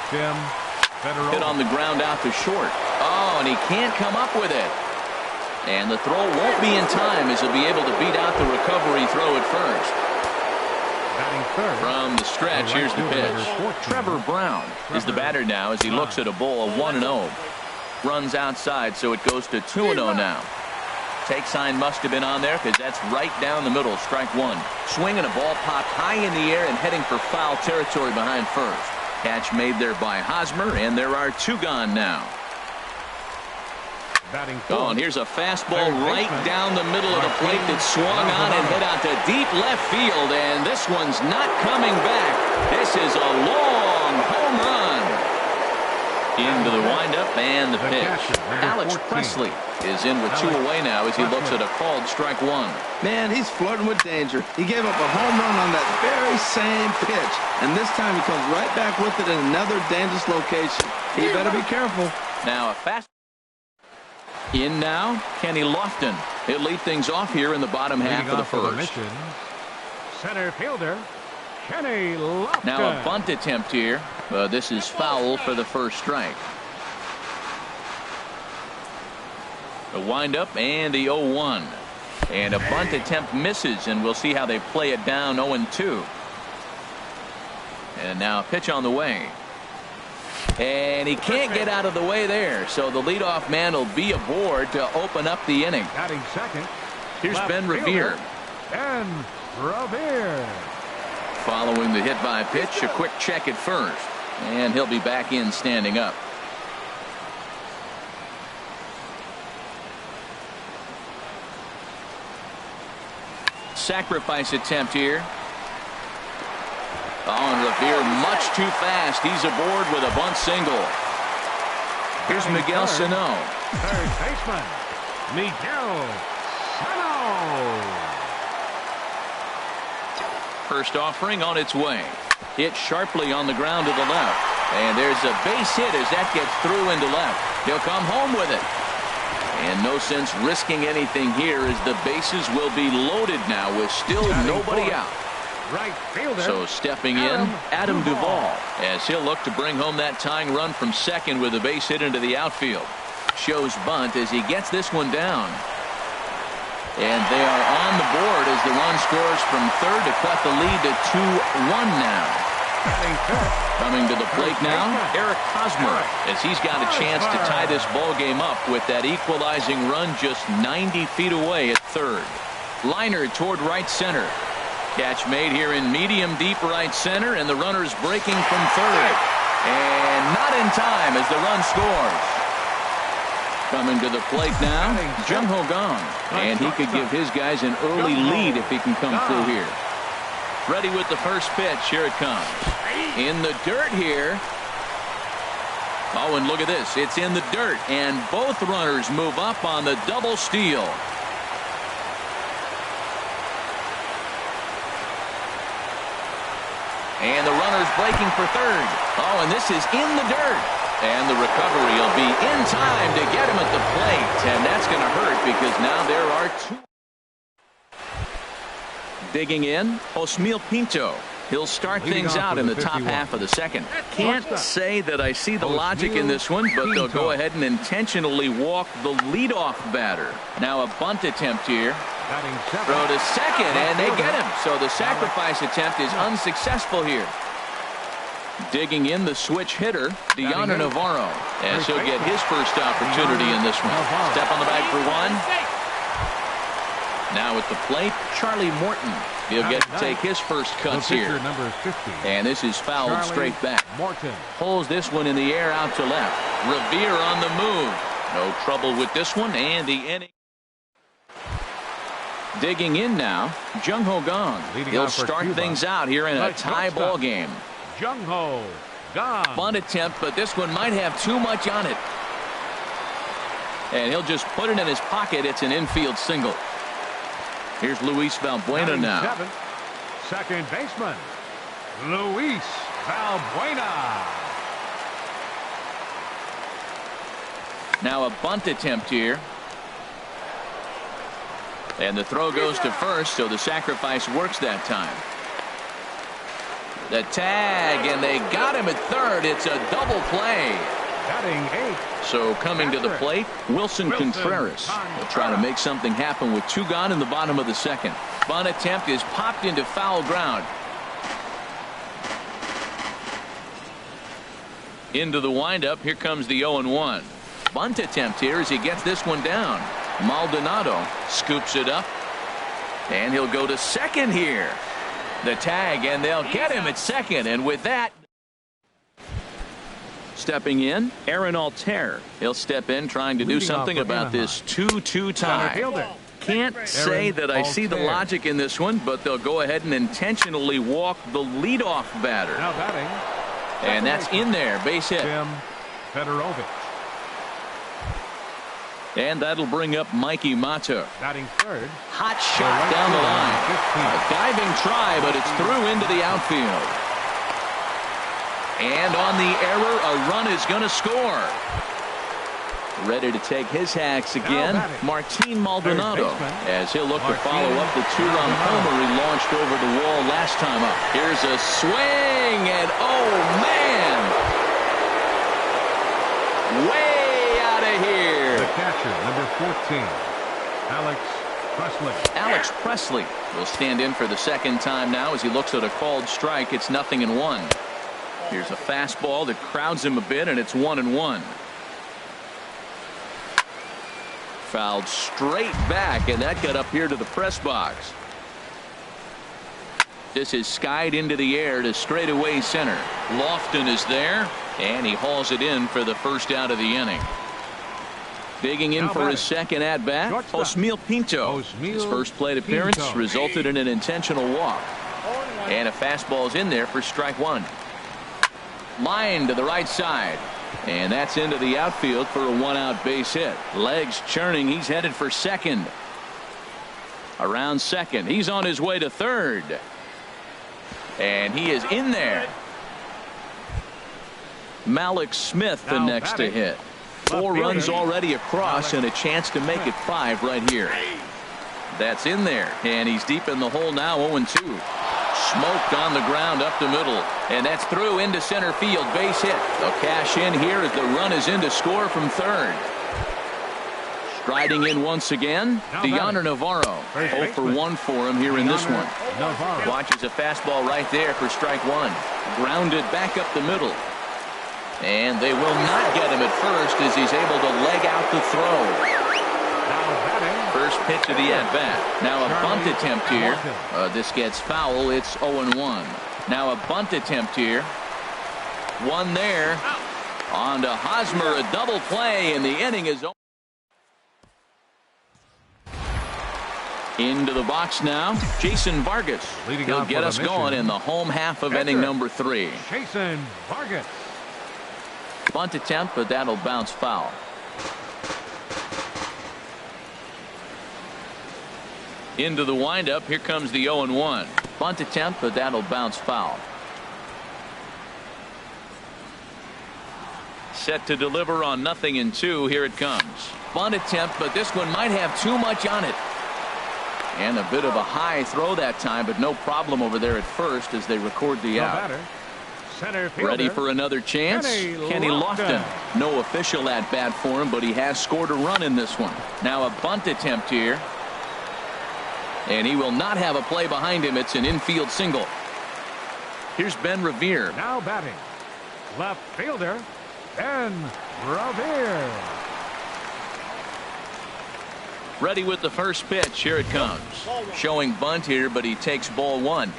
Tim Federer. Hit on the ground out to short. Oh, and he can't come up with it. And the throw won't be in time as he'll be able to beat out the recovery throw at first. From the stretch, here's the pitch. Trevor Brown is the batter now as he looks at a ball of 1-0. Runs outside, so it goes to 2-0 now. Take sign must have been on there because that's right down the middle. Strike one. Swing and a ball popped high in the air and heading for foul territory behind first. Catch made there by Hosmer, and there are two gone now. Oh, and here's a fastball right down the middle of the plate that swung on and hit out to deep left field, and this one's not coming back. This is a long home run. Into the windup and the pitch. Alex Presley is in with two away now as he looks at a called strike one. Man, he's flirting with danger. He gave up a home run on that very same pitch, and this time he comes right back with it in another dangerous location. He better be careful. Now a fast. In now, Kenny Lofton. He'll lead things off here in the bottom half of the first. Center fielder, Kenny Lofton. Now a bunt attempt here. This is foul for the first strike. The windup and the 0-1. And a bunt attempt misses, and we'll see how they play it down 0-2. And now a pitch on the way. And he can't get out of the way there, so the leadoff man will be aboard to open up the inning. Batting second. Here's Ben Revere. Ben Revere. Following the hit by pitch, a quick check at first, and he'll be back in standing up. Sacrifice attempt here. Oh, and Revere much too fast. He's aboard with a bunt single. Here's Miguel Sano. Third baseman, Miguel Sano. First offering on its way. Hit sharply on the ground to the left. And there's a base hit as that gets through into left. He'll come home with it. And no sense risking anything here as the bases will be loaded now with still nobody out. Right fielder. So stepping in, Adam Duvall, as he'll look to bring home that tying run from second with a base hit into the outfield. Shows bunt as he gets this one down. And they are on the board as the run scores from third to cut the lead to 2-1 now. Coming to the plate now, Eric Hosmer, as he's got a chance to tie this ball game up with that equalizing run just 90 feet away at third. Liner toward right center. Catch made here in medium deep right center, and the runner's breaking from third. And not in time as the run scores. Coming to the plate now, Jung Ho Gong. And he could give his guys an early lead if he can come through here. Ready with the first pitch. Here it comes. In the dirt here. Oh, and look at this. It's in the dirt, and both runners move up on the double steal. And the runner's breaking for third. Oh, and this is in the dirt. And the recovery will be in time to get him at the plate. And that's going to hurt because now there are two. Digging in, Osmil Pinto. He'll start things out in the top half of the second. Can't say that I see the logic in this one, but they'll go ahead and intentionally walk the leadoff batter. Now a bunt attempt here. Throw to second, and they get him. So the sacrifice attempt is unsuccessful here. Digging in the switch hitter, Deanna Navarro, as he'll get his first opportunity in this one. Step on the bag for one. Now at the plate, Charlie Morton. He'll get to take his first cuts here. And this is fouled straight back. Pulls this one in the air out to left. Revere on the move. No trouble with this one, and the inning. Digging in now, Jung Ho Gong. He'll start things out here in a tie ball game. Jung Ho Gong. Bunt attempt, but this one might have too much on it. And he'll just put it in his pocket. It's an infield single. Here's Luis Valbuena now. Second baseman, Luis Valbuena. Now a bunt attempt here. And the throw goes to first, so the sacrifice works that time. The tag, and they got him at third. It's a double play. Batting 8. So coming to the plate, Wilson Contreras will try to make something happen with 2 gone in the bottom of the second. Bunt attempt is popped into foul ground. Into the windup, here comes the 0-1. Bunt attempt here as he gets this one down. Maldonado scoops it up, and he'll go to second here. The tag, and they'll get him at second, and with that, stepping in, Aaron Altair. He'll step in trying to do something about this 2-2 tie. Can't say that I see the logic in this one, but they'll go ahead and intentionally walk the leadoff batter. Now batting. And that's in there, base hit. Tim Federovic. And that'll bring up Mikey Mato. Batting third. Hot shot down the line. A diving try, but it's through into the outfield. And on the error, a run is going to score. Ready to take his hacks again, Martin Maldonado, as he'll look to follow up the 2-run homer he launched over the wall last time up. Here's a swing, and oh man, way out of here. The catcher, number 14, Alex Presley. Alex Presley will stand in for the second time now as he looks at a called strike. It's 0-1. Here's a fastball that crowds him a bit, and it's 1-1. Fouled straight back, and that got up here to the press box. This is skied into the air to straightaway center. Lofton is there, and he hauls it in for the first out of the inning. Digging in for his second at-bat, Osmeal Pinto. His first plate appearance resulted in an intentional walk. And a fastball's in there for strike 1. Line to the right side. And that's into the outfield for a 1-out base hit. Legs churning. He's headed for second. Around second. He's on his way to third. And he is in there. Malik Smith the next to hit. 4 runs already across and a chance to make it 5 right here. That's in there. And he's deep in the hole now, 0-2. Smoked on the ground up the middle, and that's through into center field. Base hit. They'll cash in here as the run is in to score from third. Striding in once again, Deoner Navarro. 0 for 1 for him here in this one. Watches a fastball right there for strike 1. Grounded back up the middle. And they will not get him at first as he's able to leg out the throw. First pitch of the at-bat. Now a bunt attempt here. This gets foul. It's 0-1. Now a bunt attempt here. One there. On to Hosmer. A double play, and the inning is over. Into the box now, Jason Vargas. He'll get us going in the home half of inning number 3. Jason Vargas. Bunt attempt, but that'll bounce foul. Into the windup, here comes the 0-1. Bunt attempt, but that'll bounce foul. Set to deliver on 0-2. Here it comes. Bunt attempt, but this one might have too much on it. And a bit of a high throw that time, but no problem over there at first as they record the out. Ready for another chance? Kenny Lofton. No official at bat for him, but he has scored a run in this one. Now a bunt attempt here. And he will not have a play behind him. It's an infield single. Here's Ben Revere. Now batting. Left fielder, Ben Revere. Ready with the first pitch. Here it comes. Showing bunt here, but he takes ball 1.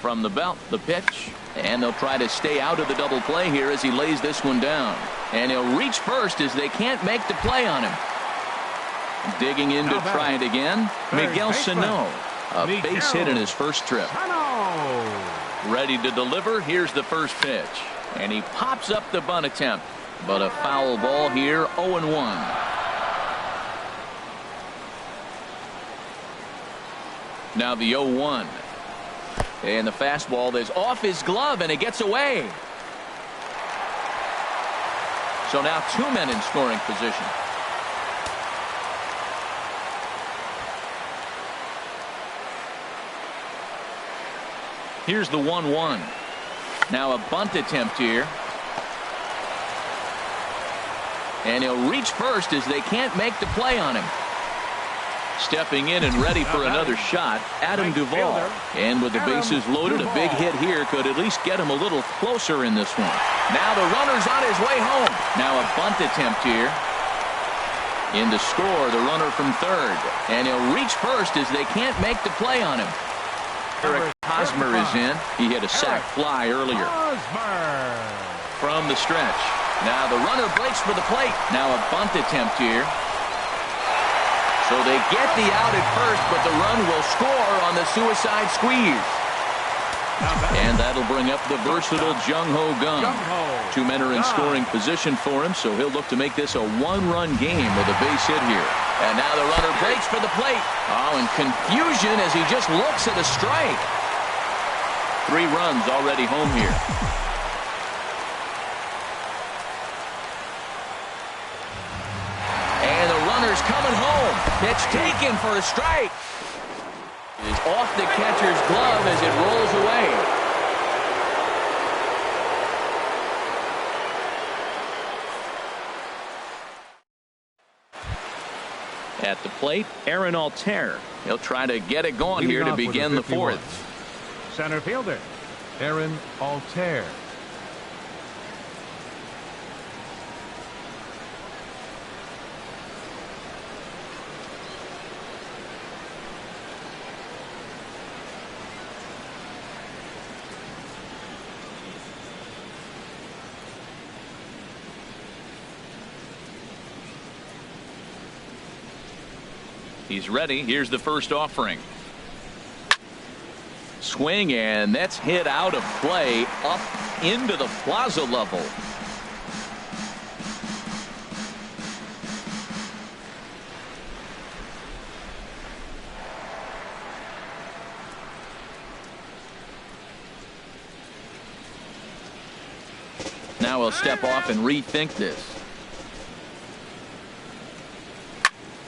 From the belt, the pitch. And they'll try to stay out of the double play here as he lays this one down. And he'll reach first as they can't make the play on him. Digging in to try it again. Miguel Sano. A base hit in his first trip. Ready to deliver. Here's the first pitch. And he pops up the bunt attempt. But a foul ball here, 0-1. Now the 0-1. And the fastball is off his glove, and it gets away. So now 2 men in scoring position. Here's the 1-1. Now a bunt attempt here. And he'll reach first as they can't make the play on him. Stepping in and ready for another shot, Adam Duvall. And with the bases loaded, a big hit here could at least get him a little closer in this one. Now the runner's on his way home. Now a bunt attempt here. In to score, the runner from third. And he'll reach first as they can't make the play on him. Eric Hosmer is in. He hit a sac fly earlier. From the stretch. Now the runner breaks for the plate. Now a bunt attempt here. So they get the out at first, but the run will score on the suicide squeeze. And that'll bring up the versatile Jung-Ho Gung. 2 men are in scoring position for him, so he'll look to make this a 1-run game with a base hit here. And now the runner breaks for the plate. Oh, and confusion as he just looks at a strike. 3 runs already home here. And the runner's coming home. Pitch taken for a strike. It is off the catcher's glove as it rolls away. At the plate, Aaron Altair. He'll try to get it going here to begin the 4th. Center fielder, Aaron Altair. He's ready. Here's the first offering. Swing, and that's hit out of play up into the plaza level. Now he'll step off and rethink this.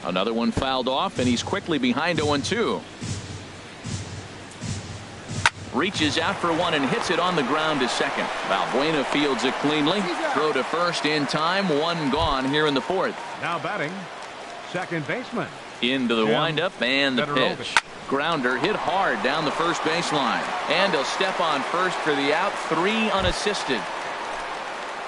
Another one fouled off, and he's quickly behind 0-2. Reaches out for one and hits it on the ground to second. Valbuena fields it cleanly. Throw to first in time. 1 gone here in the 4th. Now batting, second baseman. Into the windup and the pitch. Grounder hit hard down the first baseline. And he'll step on first for the out. 3 unassisted.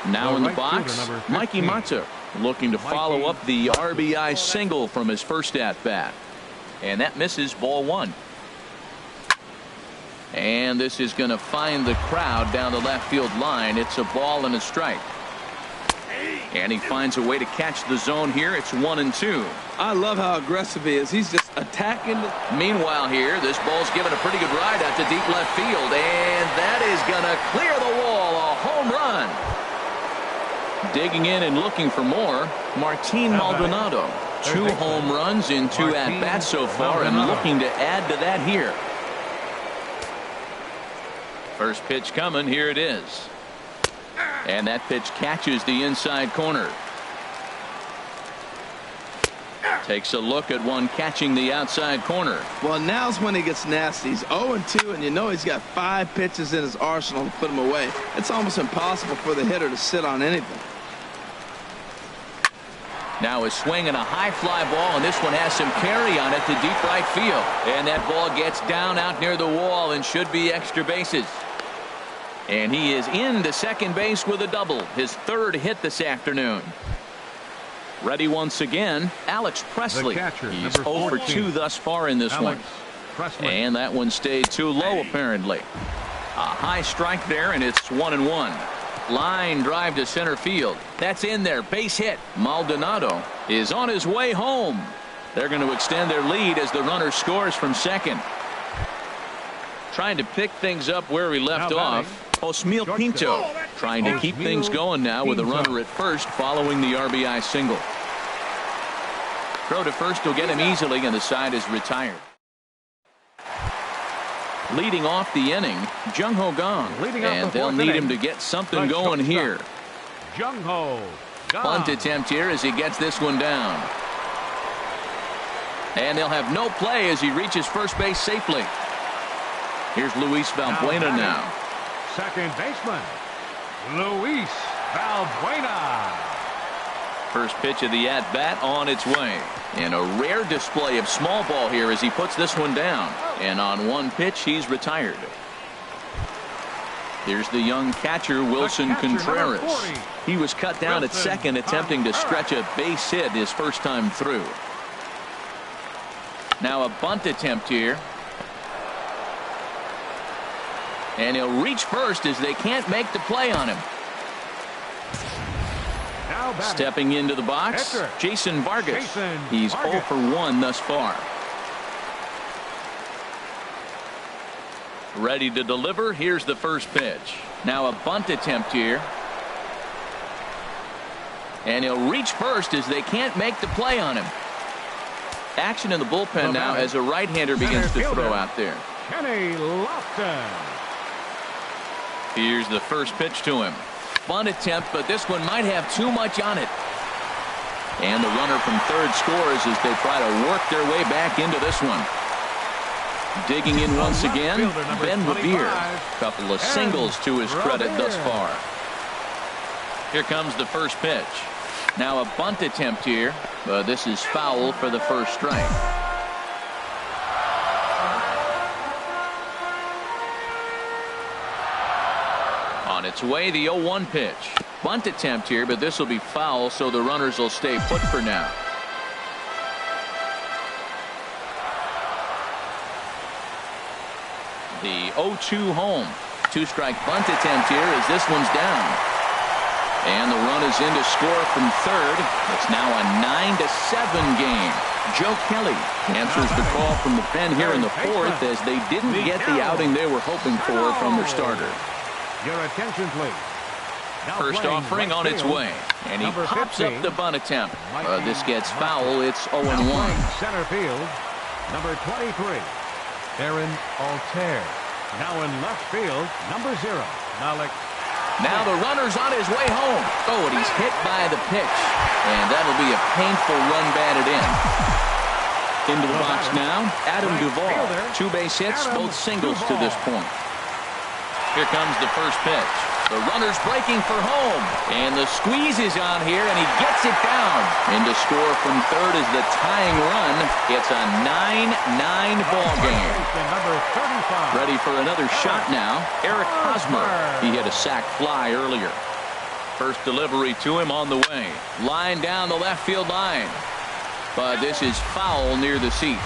Now in the box, Mikey Mata. Looking to follow up the RBI single from his first at-bat. And that misses, ball 1. And this is going to find the crowd down the left field line. It's a ball and a strike. And he finds a way to catch the zone here. It's 1-2. I love how aggressive he is. He's just attacking. Meanwhile here, this ball's given a pretty good ride out to deep left field. And that is going to clear the wall. A home run. Digging in and looking for more, Martin Maldonado. 2 home runs in 2 at-bats so far, and looking to add to that here. First pitch coming. Here it is. And that pitch catches the inside corner. Takes a look at one catching the outside corner. Well, now's when he gets nasty. He's 0-2, and you know he's got 5 pitches in his arsenal to put him away. It's almost impossible for the hitter to sit on anything. Now a swing and a high fly ball, and this one has some carry on it to deep right field. And that ball gets down out near the wall and should be extra bases. And he is into second base with a double. His 3rd hit this afternoon. Ready once again, Alex Presley. He's 0 for 2 thus far in this one. And that one stayed too low apparently. A high strike there, and it's 1-1. Line drive to center field. That's in there. Base hit. Maldonado is on his way home. They're going to extend their lead as the runner scores from second. Trying to pick things up where we left off. Osmeil Pinto trying to keep things going now with a runner at first following the RBI single. Throw to first will get him easily, and the side is retired. Leading off the inning, Jung Ho Gong. And they'll need him to get something going here. Jung Ho Gong. Bunt attempt here as he gets this one down. And they'll have no play as he reaches first base safely. Here's Luis Valbuena now. Second baseman, Luis Valbuena. First pitch of the at-bat on its way. And a rare display of small ball here as he puts this one down. And on one pitch, he's retired. Here's the young catcher, Wilson Contreras. He was cut down at second, attempting to stretch a base hit his first time through. Now a bunt attempt here. And he'll reach first as they can't make the play on him. Stepping into the box, Jason Vargas. He's 0 for 1 thus far. Ready to deliver. Here's the first pitch. Now a bunt attempt here. And he'll reach first as they can't make the play on him. Action in the bullpen now as a right-hander begins to throw out there. Kenny Lofton. Here's the first pitch to him. Bunt attempt, but this one might have too much on it. And the runner from third scores as they try to work their way back into this one. Digging in once again, Ben Revere. Couple of singles to his credit thus far. Here comes the first pitch. Now a bunt attempt here, but this is foul for the first strike. On its way, the 0-1 pitch. Bunt attempt here, but this will be foul, so the runners will stay put for now. The 0-2 home. Two-strike bunt attempt here as this one's down. And the run is in to score from third. It's now a 9-7 game. Joe Kelly answers the call from the pen here in the fourth as they didn't get the outing they were hoping for from their starter. Your attention, please. First offering on its way. And he pops up the bunt attempt. This gets foul. It's 0-1. Center field, number 23, Aaron Altair. Now in left field, number 0, Malik. Now the runner's on his way home. Oh, and he's hit by the pitch. And that'll be a painful run batted in. Into the box now, Adam Duvall. 2 base hits, both singles to this point. Here comes the first pitch. The runner's breaking for home. And the squeeze is on here, and he gets it down. And to score from third is the tying run. It's a 9-9 ball game. Ready for another shot now. Eric Hosmer. He hit a sac fly earlier. First delivery to him on the way. Line down the left field line. But this is foul near the seats.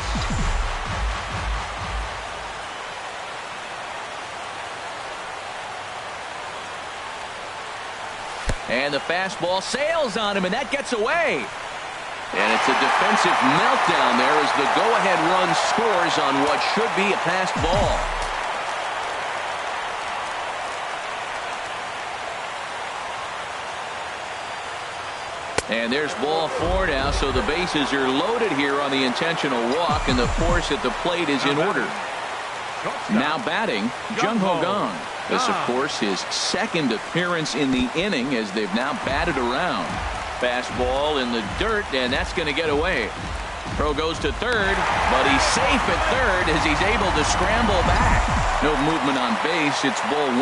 And the fastball sails on him, and that gets away. And it's a defensive meltdown there as the go-ahead run scores on what should be a passed ball. And there's ball 4 now, so the bases are loaded here on the intentional walk, and the force at the plate is in order. Now batting, Jung Ho Gong. This, of course, his second appearance in the inning as they've now batted around. Fastball in the dirt, and that's going to get away. Throw goes to third, but he's safe at third as he's able to scramble back. No movement on base. It's ball 1.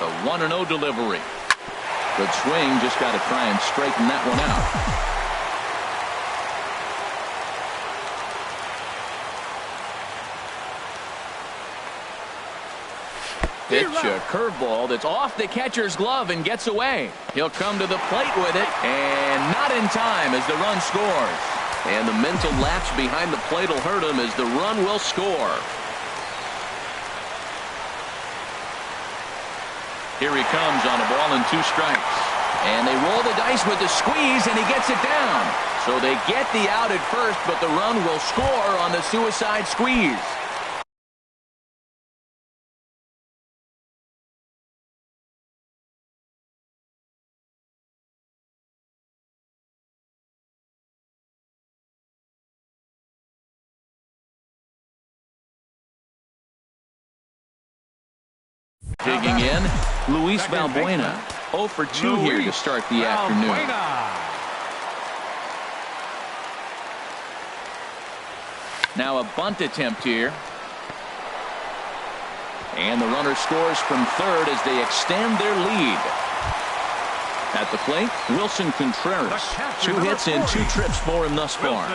The 1-0 delivery. Good swing, just got to try and straighten that one out. Pitch, a curveball that's off the catcher's glove and gets away. He'll come to the plate with it, and not in time as the run scores. And the mental lapse behind the plate will hurt him as the run will score. Here he comes on a ball and 2 strikes. And they roll the dice with the squeeze, and he gets it down. So they get the out at first, but the run will score on the suicide squeeze. Digging in, Luis Valbuena. 0 for 2 here to start the afternoon. Now a bunt attempt here. And the runner scores from third as they extend their lead. At the plate, Wilson Contreras. 2 hits and 2 trips for him thus far.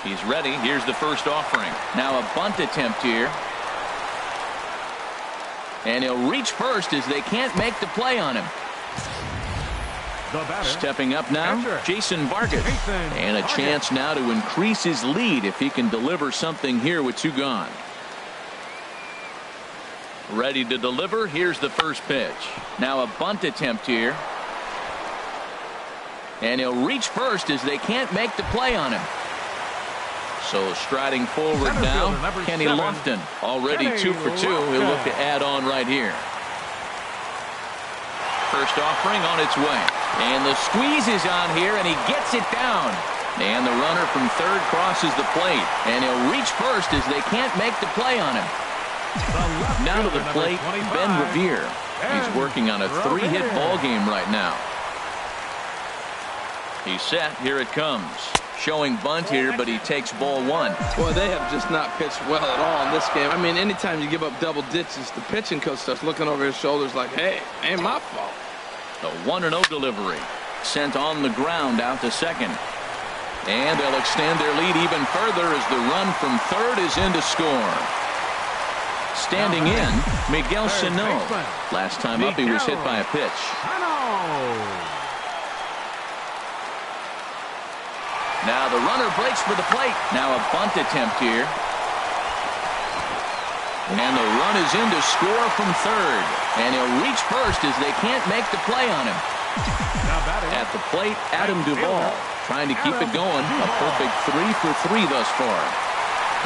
He's ready. Here's the first offering. Now a bunt attempt here. And he'll reach first as they can't make the play on him. Stepping up now, Jason Vargas. And a chance now to increase his lead if he can deliver something here with 2 gone. Ready to deliver. Here's the first pitch. Now a bunt attempt here. And he'll reach first as they can't make the play on him. So striding forward now, Kenny Lofton. Already 2 for 2. He'll look to add on right here. First offering on its way. And the squeeze is on here, and he gets it down. And the runner from third crosses the plate. And he'll reach first as they can't make the play on him. Now to the plate, Ben Revere. He's working on a 3-hit ball game right now. He's set. Here it comes. Showing bunt here, but he takes ball 1. Boy, they have just not pitched well at all in this game. I mean, anytime you give up double digits, the pitching coach starts looking over his shoulders like, hey, ain't my fault. The 1-0 delivery. Sent on the ground out to second. And they'll extend their lead even further as the run from third is in to score. Standing in, Miguel Sano. Last time up, he was hit by a pitch. Now the runner breaks for the plate. Now a bunt attempt here. And the run is in to score from third. And he'll reach first as they can't make the play on him. At the plate, Adam Duvall trying to keep it going. A perfect 3 for 3 thus far.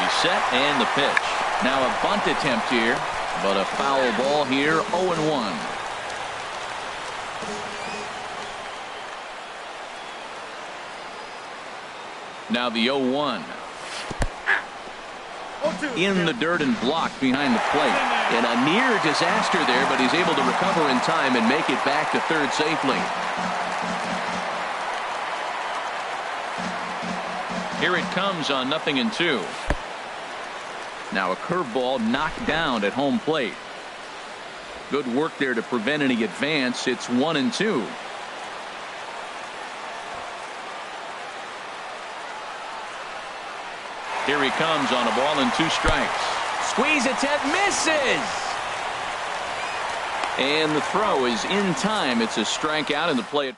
He's set and the pitch. Now a bunt attempt here, but a foul ball here, 0-1. Now the 0-1. In the dirt and blocked behind the plate. And a near disaster there, but he's able to recover in time and make it back to third safely. Here it comes on 0-2. Now a curveball knocked down at home plate. Good work there to prevent any advance. It's 1-2. Here he comes on a ball and 2 strikes. Squeeze attempt misses. And the throw is in time. It's a strikeout in the play.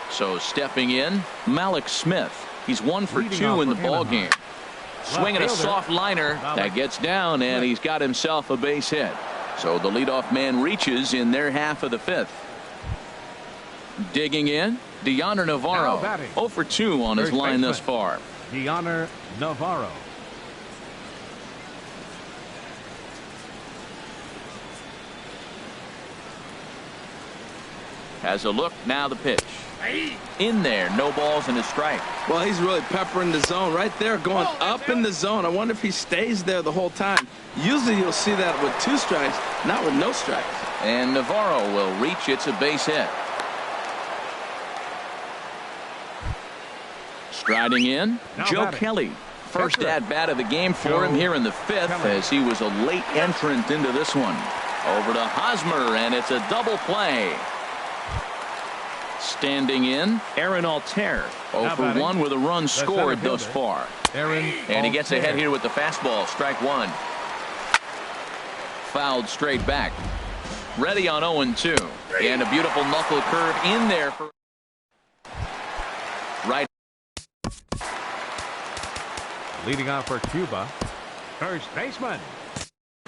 So stepping in, Malik Smith. He's 1 for 2 in the ball game. Swinging a soft liner that gets down, and he's got himself a base hit. So the leadoff man reaches in their half of the 5th. Digging in, Deoner Navarro. 0 for 2 on his line thus far. Deoner Navarro. Has a look, now the pitch. In there, no balls and a strike. Well, he's really peppering the zone right there, going up in the zone. I wonder if he stays there the whole time. Usually you'll see that with 2 strikes, not with no strikes. And Navarro will reach. It's a base hit. Striding in, Joe Kelly. First at-bat of the game for him here in the 5th as he was a late entrant into this one. Over to Hosmer, and it's a double play. Standing in, Aaron Altair. 0 for 1 with a run scored thus far. And he gets ahead here with the fastball. Strike 1. Fouled straight back. Ready on 0-2. And a beautiful knuckle curve in there for right. Leading off for Cuba, first baseman,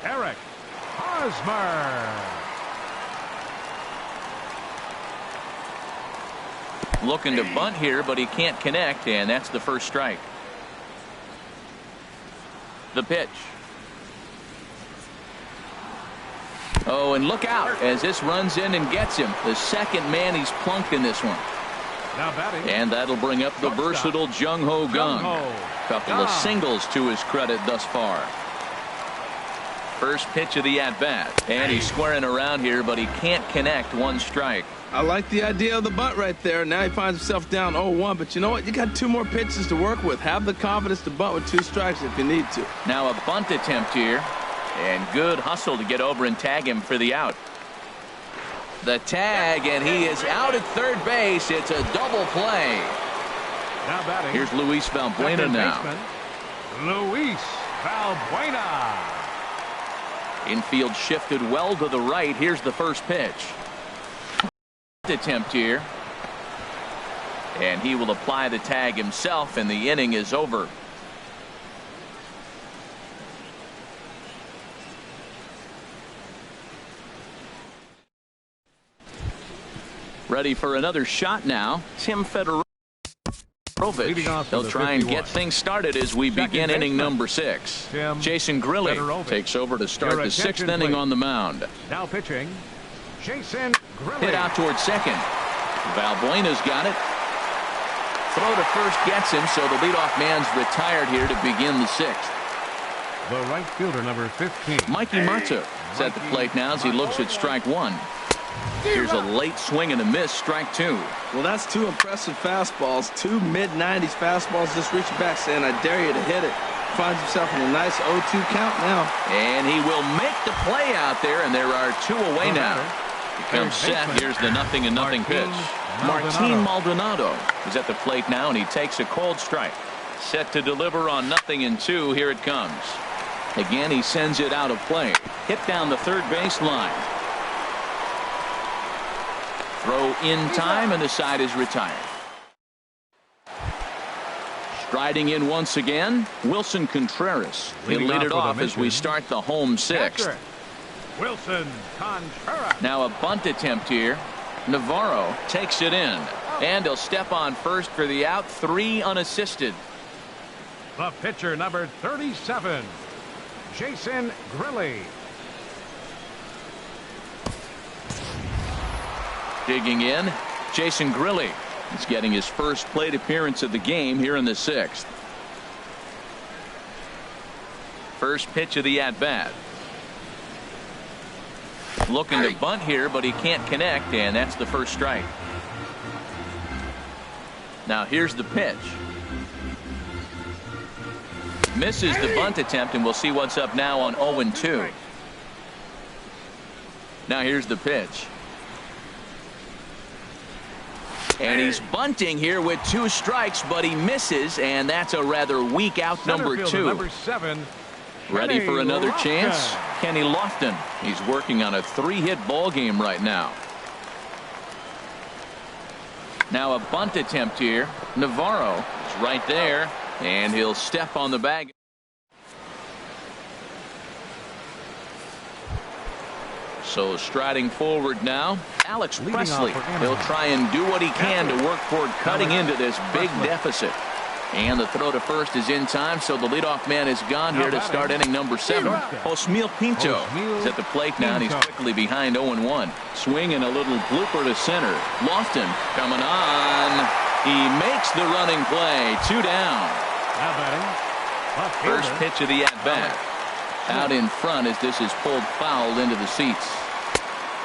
Eric Hosmer. Looking to bunt here, but he can't connect, and that's the first strike. The pitch. Oh, and look out as this runs in and gets him. The second man he's plunked in this one. Now batting. And that'll bring up the versatile Jung-Ho Kang. Couple of singles to his credit thus far. First pitch of the at-bat. And he's squaring around here, but he can't connect. One strike. I like the idea of the bunt right there. Now he finds himself down 0-1. But you know what? You got 2 more pitches to work with. Have the confidence to bunt with 2 strikes if you need to. Now a bunt attempt here. And good hustle to get over and tag him for the out. The tag, and he is out at third base. It's a double play. Now batting. Here's Luis Valbuena now. Luis Valbuena. Infield shifted well to the right. Here's the first pitch. Attempt here. And he will apply the tag himself, and the inning is over. Ready for another shot now. Tim Federovic. They'll try and get things started as we begin inning number 6. Jason Grilli takes over to start the 6th inning on the mound. Now pitching, Jason Grilli. Hit out towards second. Valbuena's got it. Throw to first gets him, so the leadoff man's retired here to begin the 6th. The right fielder, number 15. Mikey Mata is at the plate now as he looks at strike 1. Here's a late swing and a miss, strike 2. Well, that's 2 impressive fastballs. 2 mid-90s fastballs just reaching back saying, I dare you to hit it. Finds himself in a nice 0-2 count now. And he will make the play out there, and there are 2 away now. He comes set. Here's the 0-0 pitch. Martin Maldonado is at the plate now, and he takes a cold strike. Set to deliver on 0-2. Here it comes. Again, he sends it out of play. Hit down the third base line. Throw in time, and the side is retired. Striding in once again, Wilson Contreras. He'll lead it off as we start the home 6th. Wilson Contreras. Now a bunt attempt here. Navarro takes it in, and he'll step on first for the out. 3 unassisted. The pitcher, number 37, Jason Grilli. Digging in, Jason Grilli is getting his first plate appearance of the game here in the 6th. First pitch of the at-bat. Looking to bunt here, but he can't connect, and that's the first strike. Now here's the pitch. Misses the bunt attempt, and we'll see what's up now on 0-2. Now here's the pitch. And he's bunting here with 2 strikes, but he misses, and that's a rather weak out. Number 2. Number 7. Ready for another Lofton. chance? Kenny Lofton. He's working on a 3-hit ball game right now. Now a bunt attempt here. Navarro is right there, and he'll step on the bag. So striding forward now, Alex Presley. He'll try and do what he can to work toward cutting into this big deficit. And the throw to first is in time, so the leadoff man is gone here to start inning number 7. Osmeil Pinto is at the plate now, and he's quickly behind 0-1. Swing and a little blooper to center. Lofton coming on. He makes the running play. 2 down. First pitch of the at-bat. Out in front as this is pulled foul into the seats.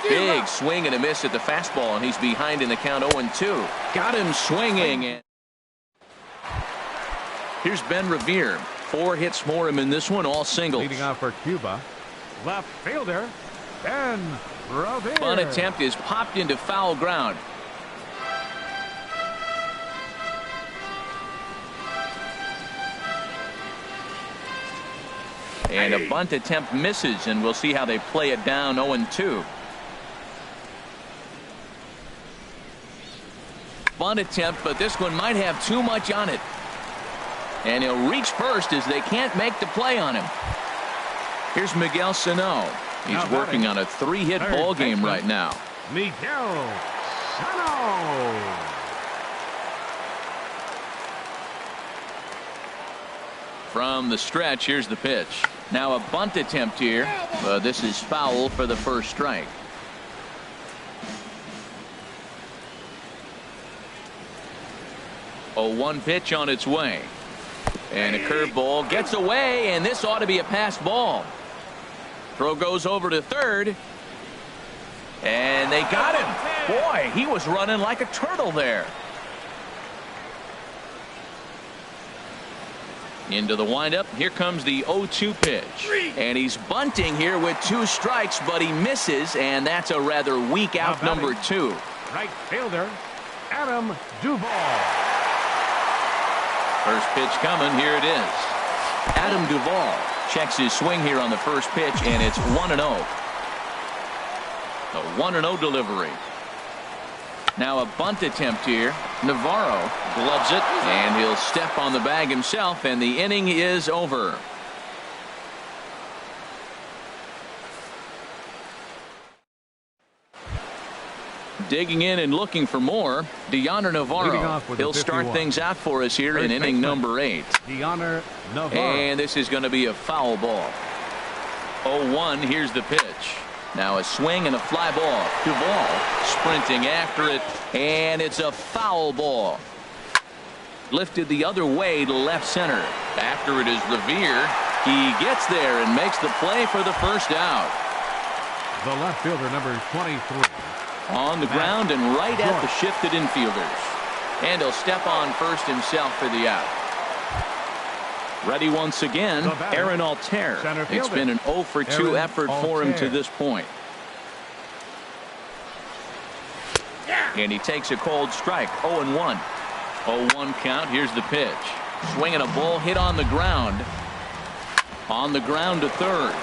Big swing and a miss at the fastball, and he's behind in the count 0-2. Got him swinging. Here's Ben Revere. 4 hits for him in this one, all singles. Leading off for Cuba, left fielder Ben Revere. Bunt attempt is popped into foul ground. And a bunt attempt misses, and we'll see how they play it down. 0-2. Bunt attempt, but this one might have too much on it. And he'll reach first as they can't make the play on him. Here's Miguel Sano. He's working on a 3-hit ball game right now. Miguel Sano. From the stretch, here's the pitch. Now a bunt attempt here. This is foul for the first strike. 0-1 pitch on its way. And a curveball gets away, and this ought to be a pass ball. Throw goes over to third. And they got him. Boy, he was running like a turtle there. Into the windup. Here comes the 0-2 pitch. And he's bunting here with 2 strikes, but he misses, and that's a rather weak out number 2. Right fielder, Adam Duvall. First pitch coming. Here it is. Adam Duvall checks his swing here on the first pitch, and it's 1-0. A 1-0 delivery. Now a bunt attempt here. Navarro gloves it, and he'll step on the bag himself, and the inning is over. Digging in and looking for more, Deoner Navarro. He'll start things out for us here in inning number 8. Deoner Navarro. And this is going to be a foul ball. 0-1. Here's the pitch. Now a swing and a fly ball. Duvall sprinting after it, and it's a foul ball. Lifted the other way to left center. After it is Revere. He gets there and makes the play for the first out. The left fielder, number 23. On the ground and right at the shifted infielders. And he'll step on first himself for the out. Ready once again, Aaron Altair. It's been an 0 for 2 effort for him to this point. And he takes a cold strike. 0-1. 0-1 count. Here's the pitch. Swinging a ball hit on the ground. On the ground to third.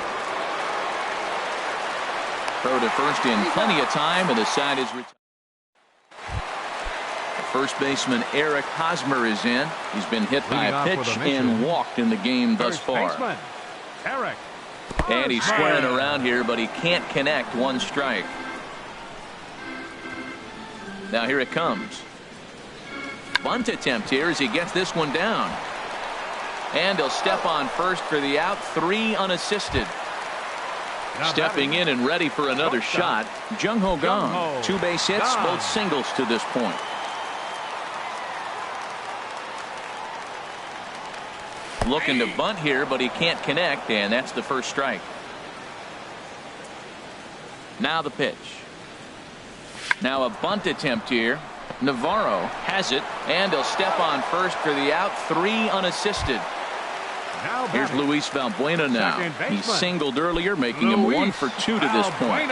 Throw to first in plenty of time, and the side is retired. First baseman Eric Hosmer is in. He's been hit by a pitch and walked in the game thus far. And he's squaring around here, but he can't connect. 1 strike. Now here it comes. Bunt attempt here as he gets this one down. And he'll step on first for the out. 3 unassisted. Stepping in and ready for another shot, Jung Ho Gong. 2 base hits, both singles to this point. Looking to bunt here, but he can't connect, and that's the first strike. Now the pitch. Now a bunt attempt here. Navarro has it, and he'll step on first for the out. 3 unassisted. Here's Luis Valbuena now. He singled earlier, making him 1 for 2 to this point.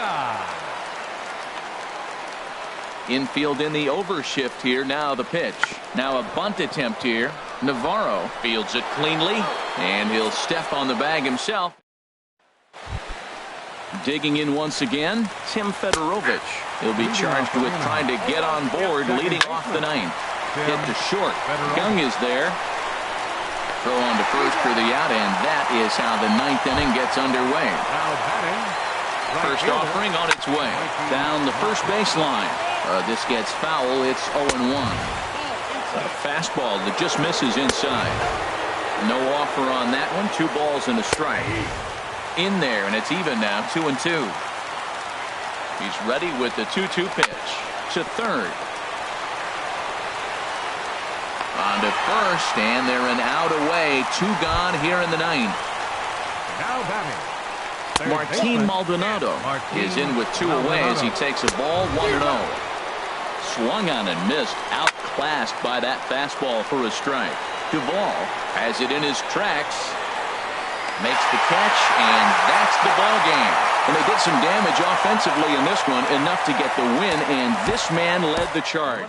Infield in the overshift here. Now the pitch. Now a bunt attempt here. Navarro fields it cleanly, and he'll step on the bag himself. Digging in once again, Tim Fedorovich. He'll be charged with trying to get on board leading off the 9th. Hit to short. Young is there. Throw on to first for the out, and that is how the 9th inning gets underway. First offering on its way. Down the first baseline. This gets foul. It's 0-1. A fastball that just misses inside. No offer on that one. 2 balls and a strike. In there, and it's even now. 2-2. He's ready with the 2-2 pitch. To third. On to first, and they're an out away. 2 gone here in the 9th. Now batting. Martin Maldonado is in with 2 away as he takes a ball. 1-0. Swung on and missed. Outclassed by that fastball for a strike. Duvall has it in his tracks. Makes the catch, and that's the ball game. And they did some damage offensively in this one, enough to get the win, and this man led the charge.